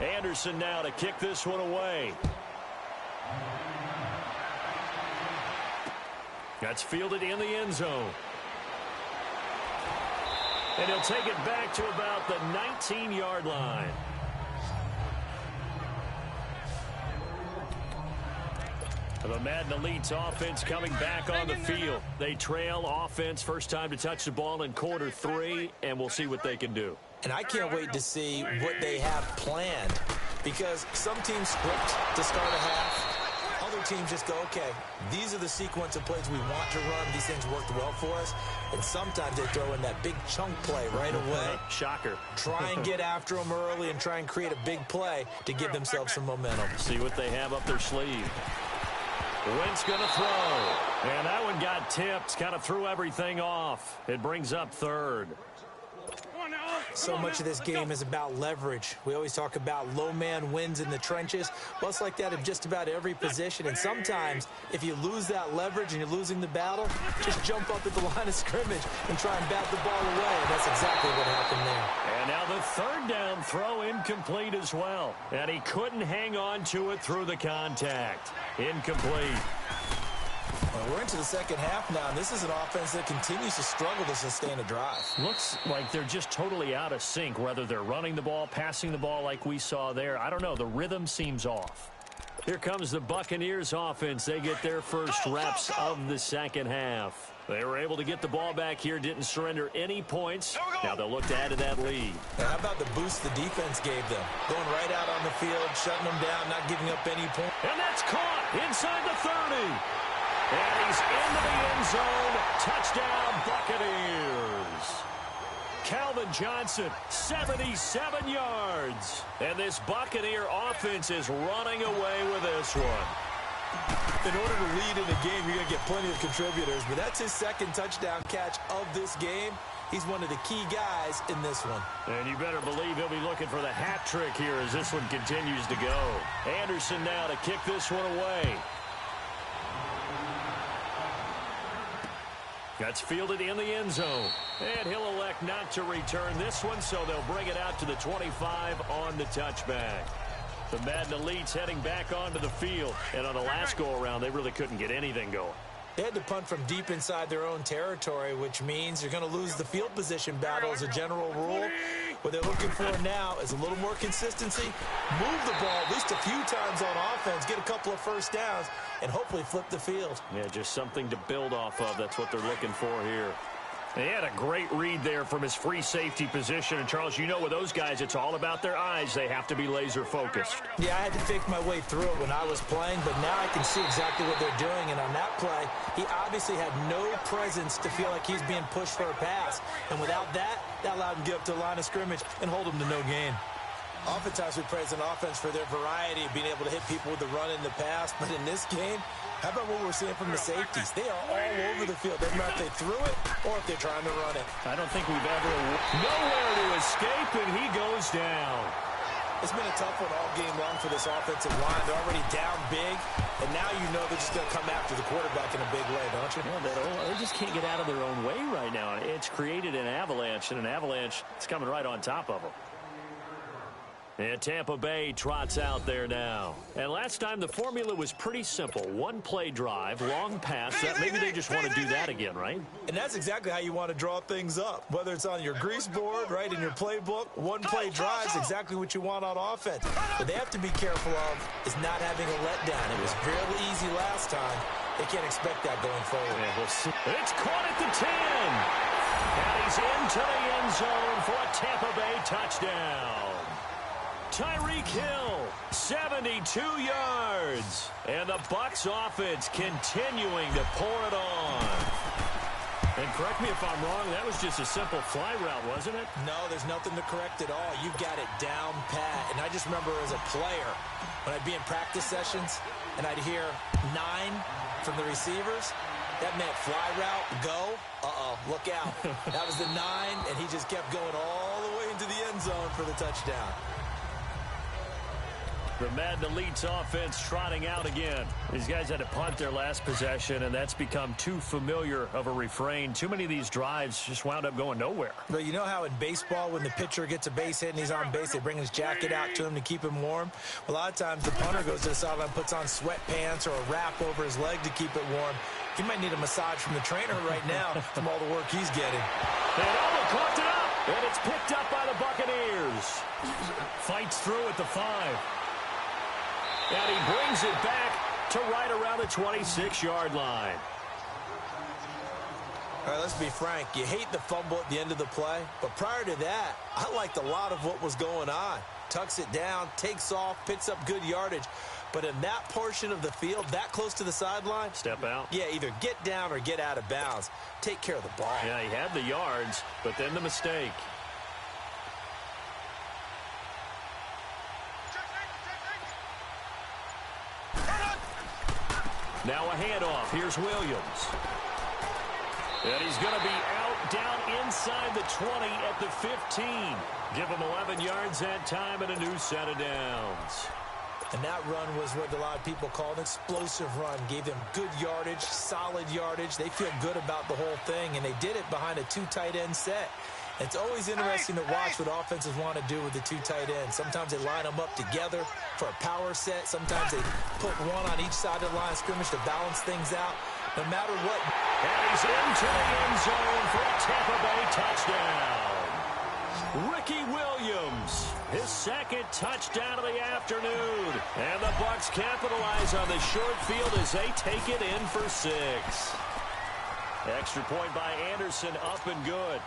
S1: Anderson now to kick this one away. That's fielded in the end zone. And he'll take it back to about the 19-yard line. The Madden Elite's offense coming back on the field. They trail offense first time to touch the ball in quarter 3, and we'll see what they can do.
S3: And I can't wait to see what they have planned, because some teams script to start a half. Other teams just go, okay, these are the sequence of plays we want to run. These things worked well for us. And sometimes they throw in that big chunk play right away.
S1: Shocker.
S3: Try and get after them early and try and create a big play to give themselves some momentum.
S1: See what they have up their sleeve. Wentz going to throw. And that one got tipped. Kind of threw everything off. It brings up third.
S3: So much of this game is about leverage. We always talk about low man wins in the trenches. Well, it's like that in just about every position. And sometimes, if you lose that leverage and you're losing the battle, just jump up at the line of scrimmage and try and bat the ball away. And that's exactly what happened there.
S1: And now the third down throw incomplete as well. And he couldn't hang on to it through the contact. Incomplete.
S3: Well, we're into the second half now, and this is an offense that continues to struggle to sustain a drive.
S1: Looks like they're just totally out of sync, whether they're running the ball, passing the ball like we saw there. I don't know. The rhythm seems off. Here comes the Buccaneers offense. They get their first reps of the second half. They were able to get the ball back here, didn't surrender any points. Now they'll look to add to that lead.
S3: Now, how about the boost the defense gave them? Going right out on the field, shutting them down, not giving up any points.
S1: And that's caught inside the 30. And he's into the end zone. Touchdown, Buccaneers. Calvin Johnson, 77 yards. And this Buccaneer offense is running away with this one.
S3: In order to lead in a game, you're going to get plenty of contributors, but that's his second touchdown catch of this game. He's one of the key guys in this one.
S1: And you better believe he'll be looking for the hat trick here as this one continues to go. Anderson now to kick this one away. That's fielded in the end zone. And he'll elect not to return this one, so they'll bring it out to the 25 on the touchback. The Madden Elites heading back onto the field. And on the last go-around, they really couldn't get anything going.
S3: They had to punt from deep inside their own territory, which means you're going to lose the field position battle as a general rule. What they're looking for now is a little more consistency, move the ball at least a few times on offense, get a couple of first downs, and hopefully flip the field.
S1: Yeah, just something to build off of. That's what they're looking for here. They had a great read there from his free safety position. And, Charles, you know with those guys, it's all about their eyes. They have to be laser-focused.
S3: Yeah, I had to think my way through it when I was playing, but now I can see exactly what they're doing. And on that play, he obviously had no presence to feel like he's being pushed for a pass. And without that, that allowed him to get up to the line of scrimmage and hold him to no gain. Oftentimes we praise an offense for their variety of being able to hit people with the run in the pass. But in this game, how about what we're seeing from the safeties? They are all over the field. Doesn't matter if they threw it or if they're trying to run it.
S1: I don't think we've ever... Nowhere to escape, and he goes down.
S3: It's been a tough one all game long for this offensive line. They're already down big, and now you know they're just going to come after the quarterback in a big way, don't you?
S1: Yeah, they just can't get out of their own way right now. It's created an avalanche, and an avalanche is coming right on top of them. And Tampa Bay trots out there now. And last time the formula was pretty simple. One play drive, long pass. Maybe they just want to do that again, right?
S3: And that's exactly how you want to draw things up. Whether it's on your grease board, right, in your playbook, one play drive is exactly what you want on offense. What they have to be careful of is not having a letdown. It was fairly easy last time. They can't expect that going forward.
S1: Yeah, we'll see. It's caught at the 10. And he's into the end zone for a Tampa Bay touchdown. Tyreek Hill, 72 yards. And the Bucs offense continuing to pour it on. And correct me if I'm wrong, that was just a simple fly route, wasn't it?
S3: No, there's nothing to correct at all. You've got it down pat. And I just remember as a player, when I'd be in practice sessions and I'd hear 9 from the receivers, that meant fly route, go. Uh-oh, look out. That was the 9, and he just kept going all the way into the end zone for the touchdown.
S1: The Madden Elite's offense trotting out again. These guys had to punt their last possession, and that's become too familiar of a refrain. Too many of these drives just wound up going nowhere.
S3: But you know how in baseball, when the pitcher gets a base hit and he's on base, they bring his jacket out to him to keep him warm? A lot of times the punter goes to the sideline, puts on sweatpants or a wrap over his leg to keep it warm. He might need a massage from the trainer right now from all the work he's getting.
S1: And Allen caught it up, and it's picked up by the Buccaneers. Fights through at the 5. And he brings it back to right around the 26-yard line.
S3: All right, let's be frank. You hate the fumble at the end of the play, but prior to that, I liked a lot of what was going on. Tucks it down, takes off, picks up good yardage. But in that portion of the field, that close to the sideline,
S1: step out.
S3: Yeah, either get down or get out of bounds. Take care of the ball.
S1: Yeah, he had the yards, but then the mistake. Now a handoff. Here's Williams. And he's going to be out down inside the 20 at the 15. Give him 11 yards that time and a new set of downs.
S3: And that run was what a lot of people call an explosive run. Gave them good yardage, solid yardage. They feel good about the whole thing, and they did it behind a 2 tight end set. It's always interesting to watch what offenses want to do with the 2 tight ends. Sometimes they line them up together for a power set. Sometimes they put one on each side of the line of scrimmage to balance things out. No matter what.
S1: And he's into the end zone for a Tampa Bay touchdown. Ricky Williams, his second touchdown of the afternoon. And the Bucs capitalize on the short field as they take it in for 6. Extra point by Anderson, up and good.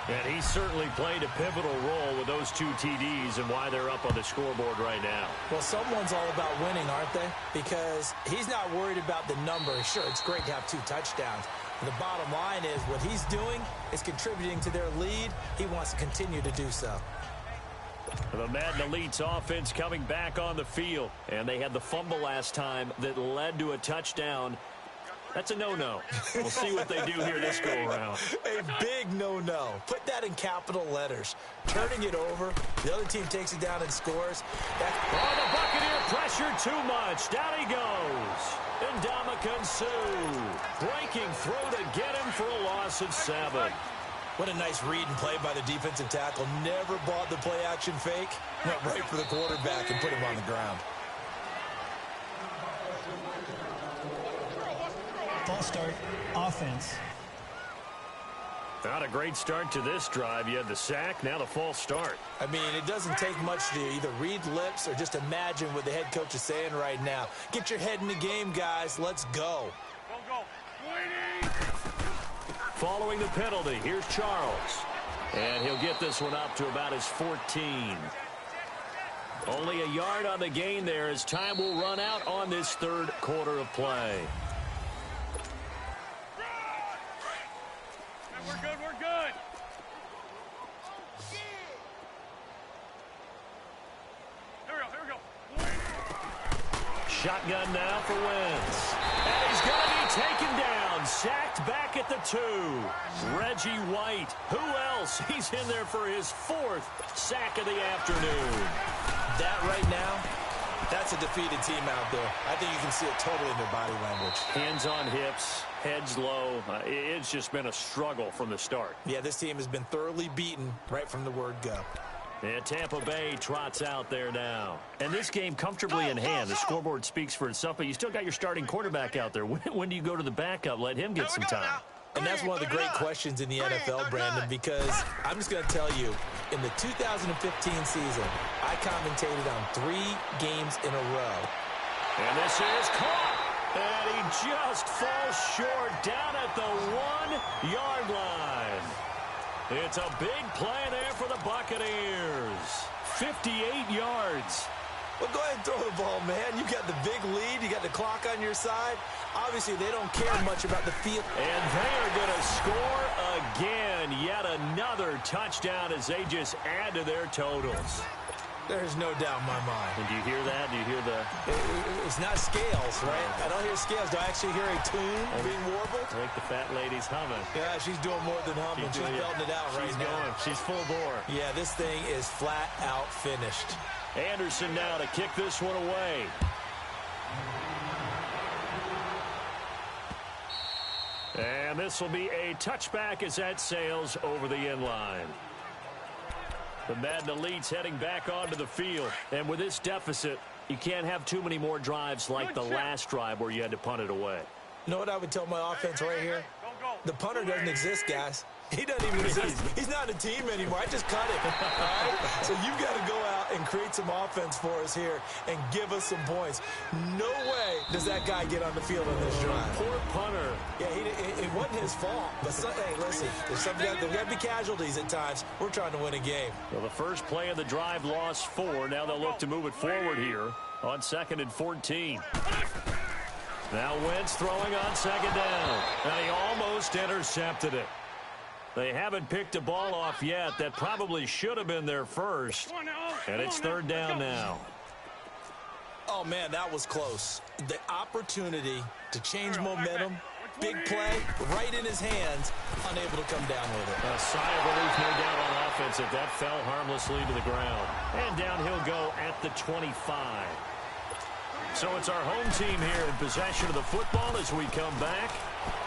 S1: And he certainly played a pivotal role with those 2 TDs and why they're up on the scoreboard right now.
S3: Well, someone's all about winning, aren't they? Because he's not worried about the number. Sure, it's great to have 2 touchdowns. But the bottom line is what he's doing is contributing to their lead. He wants to continue to do so.
S1: The Madden Elite's offense coming back on the field. And they had the fumble last time that led to a touchdown. That's a no-no. We'll see what they do here this go-around.
S3: A big no-no. Put that in capital letters. Turning it over, the other team takes it down and scores.
S1: The Buccaneer pressure too much. Down he goes. Ndamukong Suh breaking through to get him for a loss of 7.
S3: What a nice read and play by the defensive tackle. Never bought the play-action fake. Went right for the quarterback and put him on the ground.
S4: False start, offense.
S1: Not a great start to this drive. You had the sack, now the false start.
S3: I mean, it doesn't take much to either read lips or just imagine what the head coach is saying right now. Get your head in the game, guys. Let's go.
S1: Following the penalty, here's Charles. And he'll get this one up to about his 14. Only a yard on the gain there as time will run out on this 3rd quarter of play.
S2: We're good, we're good. Here we go.
S1: Shotgun now for Wentz. And he's going to be taken down. Sacked back at the 2. Reggie White. Who else? He's in there for his 4th sack of the afternoon.
S3: That right now, that's a defeated team out there. I think you can see it totally in their body language.
S1: Hands on hips, heads low. It's just been a struggle from the start.
S3: Yeah, this team has been thoroughly beaten right from the word go.
S1: And Tampa Bay trots out there now. And this game comfortably in hand. The scoreboard speaks for itself, but you still got your starting quarterback out there. When do you go to the backup? Let him get some time.
S3: And that's one of the great questions in the NFL, Brandon, because I'm just going to tell you, in the 2015 season, I commentated on 3 games in a row.
S1: And this is caught. And he just falls short down at the 1-yard line. It's a big play there for the Buccaneers. 58 yards.
S3: Well, go ahead and throw the ball, man. You got the big lead. You got the clock on your side. Obviously, they don't care much about the field.
S1: And they are going to score again. Yet another touchdown as they just add to their totals.
S3: There's no doubt in my mind.
S1: And do you hear that? Do you hear the...
S3: It's not scales, right? I don't hear scales. Do I actually hear a tune being warbled?
S1: I think the fat lady's humming.
S3: Yeah, she's doing more than humming. She's belting it out right now. She's going.
S1: She's full bore.
S3: Yeah, this thing is flat out finished.
S1: Anderson now to kick this one away. And this will be a touchback as that sails over the end line. The Madden Elite's heading back onto the field. And with this deficit, you can't have too many more drives like the last drive where you had to punt it away.
S3: You know what I would tell my offense right here? The punter doesn't exist, guys. He doesn't even exist. He's not a team anymore. I just cut him. All right? So you've got to go out and create some offense for us here and give us some points. No way does that guy get on the field on this drive.
S1: Poor punter.
S3: Yeah, it wasn't his fault. But, hey, listen, there's got to be casualties at times. We're trying to win a game.
S1: Well, the first play of the drive lost 4. Now they'll look to move it forward here on 2nd and 14. Now Wentz throwing on 2nd down. And he almost intercepted it. They haven't picked a ball off yet. That probably should have been their first. And it's 3rd down now.
S3: Oh, man, that was close. The opportunity to change momentum, big play, right in his hands, unable to come down with it.
S1: A sigh of relief, no doubt, on offense if that fell harmlessly to the ground. And down he'll go at the 25. So it's our home team here in possession of the football as we come back.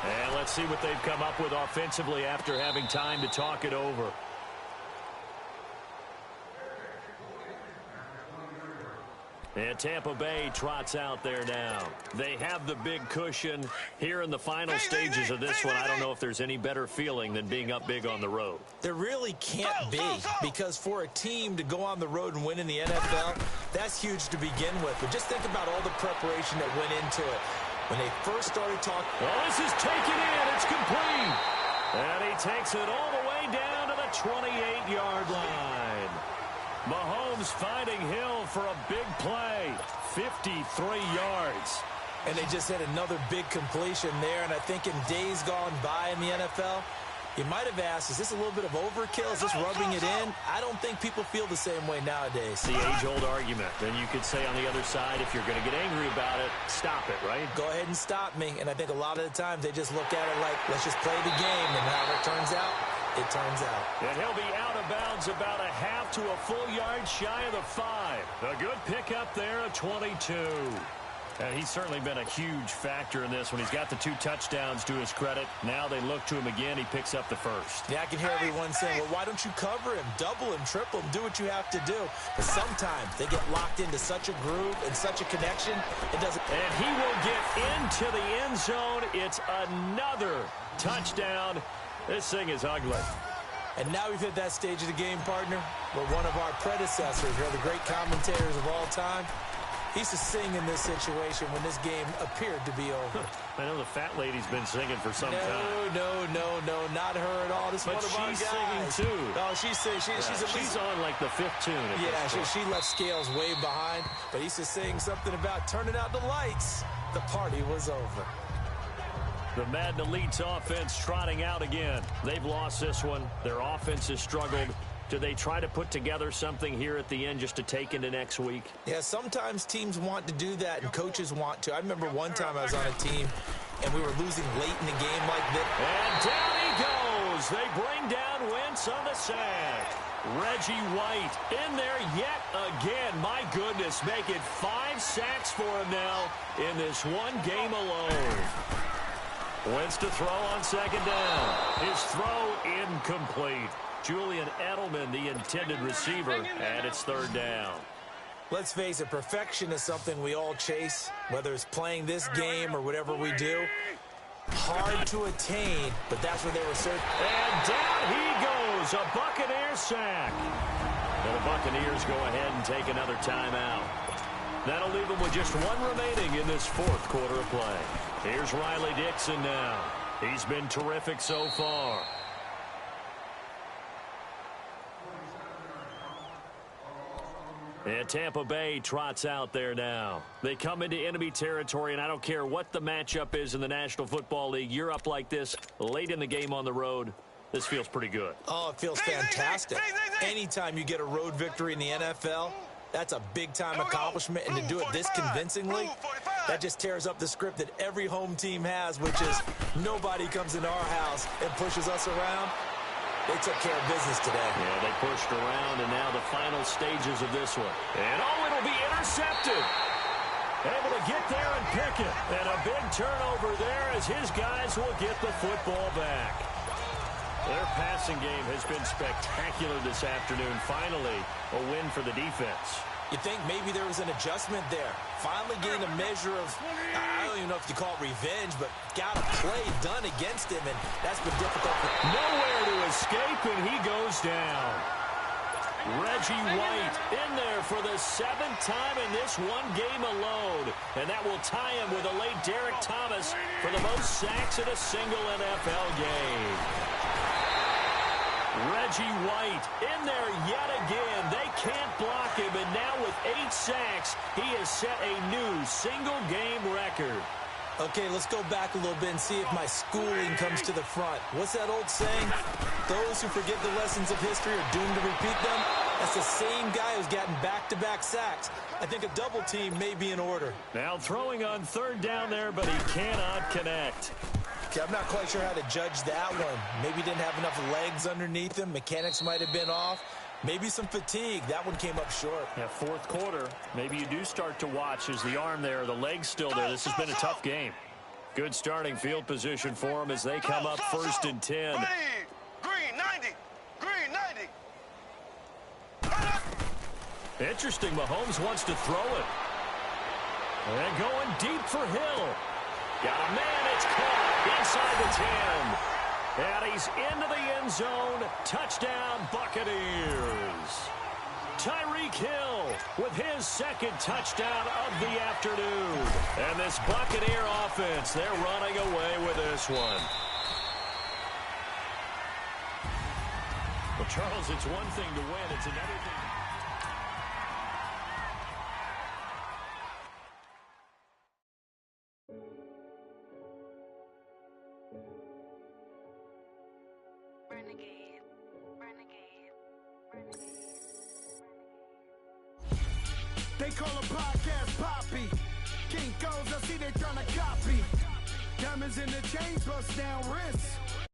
S1: And let's see what they've come up with offensively after having time to talk it over. And Tampa Bay trots out there now. They have the big cushion here in the final stages of this one. I don't know if there's any better feeling than being up big on the road.
S3: There really can't be, because for a team to go on the road and win in the NFL, that's huge to begin with. But just think about all the preparation that went into it. When they first started talking...
S1: Well, this is taken in. It's complete. And he takes it all the way down to the 28-yard line. Mahomes finding Hill for a big play. 53 yards.
S3: And they just had another big completion there. And I think in days gone by in the NFL, you might have asked, is this a little bit of overkill? Is this rubbing it in? I don't think people feel the same way nowadays.
S1: The age-old argument. Then you could say on the other side, if you're going to get angry about it, stop it, right?
S3: Go ahead and stop me. And I think a lot of the times they just look at it like, let's just play the game. And however it turns out, it turns out.
S1: And he'll be out of bounds about a half to a full yard shy of the 5. A good pickup there, a 22. And he's certainly been a huge factor in this when he's got the 2 touchdowns to his credit. Now they look to him again. He picks up the first.
S3: Yeah, I can hear everyone saying, well, why don't you cover him, double him, triple him, do what you have to do. But sometimes they get locked into such a groove and such a connection, it doesn't.
S1: And he will get into the end zone. It's another touchdown. This thing is ugly.
S3: And now we've hit that stage of the game, partner, where one of our predecessors, one of the great commentators of all time, he used to sing in this situation when this game appeared to be over.
S1: I know the fat lady's been singing for some time.
S3: No, not her at all. This is one of our guys.
S1: She's singing too.
S3: Oh, she's singing. She's
S1: on like the 5th tune.
S3: Yeah, she left Scales way behind. But he used to sing something about turning out the lights. The party was over.
S1: The Madden Elite's offense trotting out again. They've lost this one. Their offense has struggled. Do they try to put together something here at the end just to take into next week?
S3: Yeah, sometimes teams want to do that and coaches want to. I remember one time I was on a team and we were losing late in the game like this.
S1: And down he goes. They bring down Wentz on the sack. Reggie White in there yet again. My goodness, make it 5 sacks for him now in this one game alone. Wentz to throw on 2nd down. His throw incomplete. Julian Edelman, the intended receiver, and it's third down.
S3: Let's face it, perfection is something we all chase, whether it's playing this game or whatever we do. Hard to attain, but that's what they were searching.
S1: And down he goes, a Buccaneer sack. And the Buccaneers go ahead and take another timeout. That'll leave them with just one remaining in this fourth quarter of play. Here's Riley Dixon now. He's been terrific so far. And Tampa Bay trots out there now. They come into enemy territory, and I don't care what the matchup is in the National Football League. You're up like this late in the game on the road. This feels pretty good.
S3: Oh, it feels fantastic. Anytime you get a road victory in the NFL, that's a big-time accomplishment, and to do it this convincingly, that just tears up the script that every home team has, which is nobody comes into our house and pushes us around. They took care of business today.
S1: Yeah, they pushed around, and now the final stages of this one. And, oh, it'll be intercepted. Able to get there and pick it. And a big turnover there as his guys will get the football back. Their passing game has been spectacular this afternoon. Finally, a win for the defense.
S3: You think maybe there was an adjustment there. Finally gained a measure of, I don't even know if you call it revenge, but got a play done against him, and that's been difficult.
S1: Nowhere to escape, and he goes down. Reggie White in there for the 7th time in this one game alone, and that will tie him with a late Derek Thomas for the most sacks in a single NFL game. Reggie White in there yet again. They can't block him, and now with 8 sacks, he has set a new single-game record.
S3: Okay, let's go back a little bit and see if my schooling comes to the front. What's that old saying? Those who forget the lessons of history are doomed to repeat them. That's the same guy who's gotten back-to-back sacks. I think a double team may be in order.
S1: Now throwing on third down there, but he cannot connect.
S3: Okay, I'm not quite sure how to judge that one. Maybe didn't have enough legs underneath him. Mechanics might have been off. Maybe some fatigue. That one came up short.
S1: Yeah, fourth quarter. Maybe you do start to watch as the arm there, the leg's still there. This has been a tough game. Good starting field position for them as they come up 1st and 10.
S2: Ready. Green 90. Green 90.
S1: Interesting. Mahomes wants to throw it. And going deep for Hill. Got a man. It's caught inside the 10. And he's into the end zone. Touchdown, Buccaneers. Tyreek Hill with his 2nd touchdown of the afternoon. And this Buccaneer offense, they're running away with this one. Well, Charles, it's one thing to win. It's another thing.
S5: They call a podcast Poppy. King goes, I see they tryna copy. Diamonds in the chains, bust down wrists.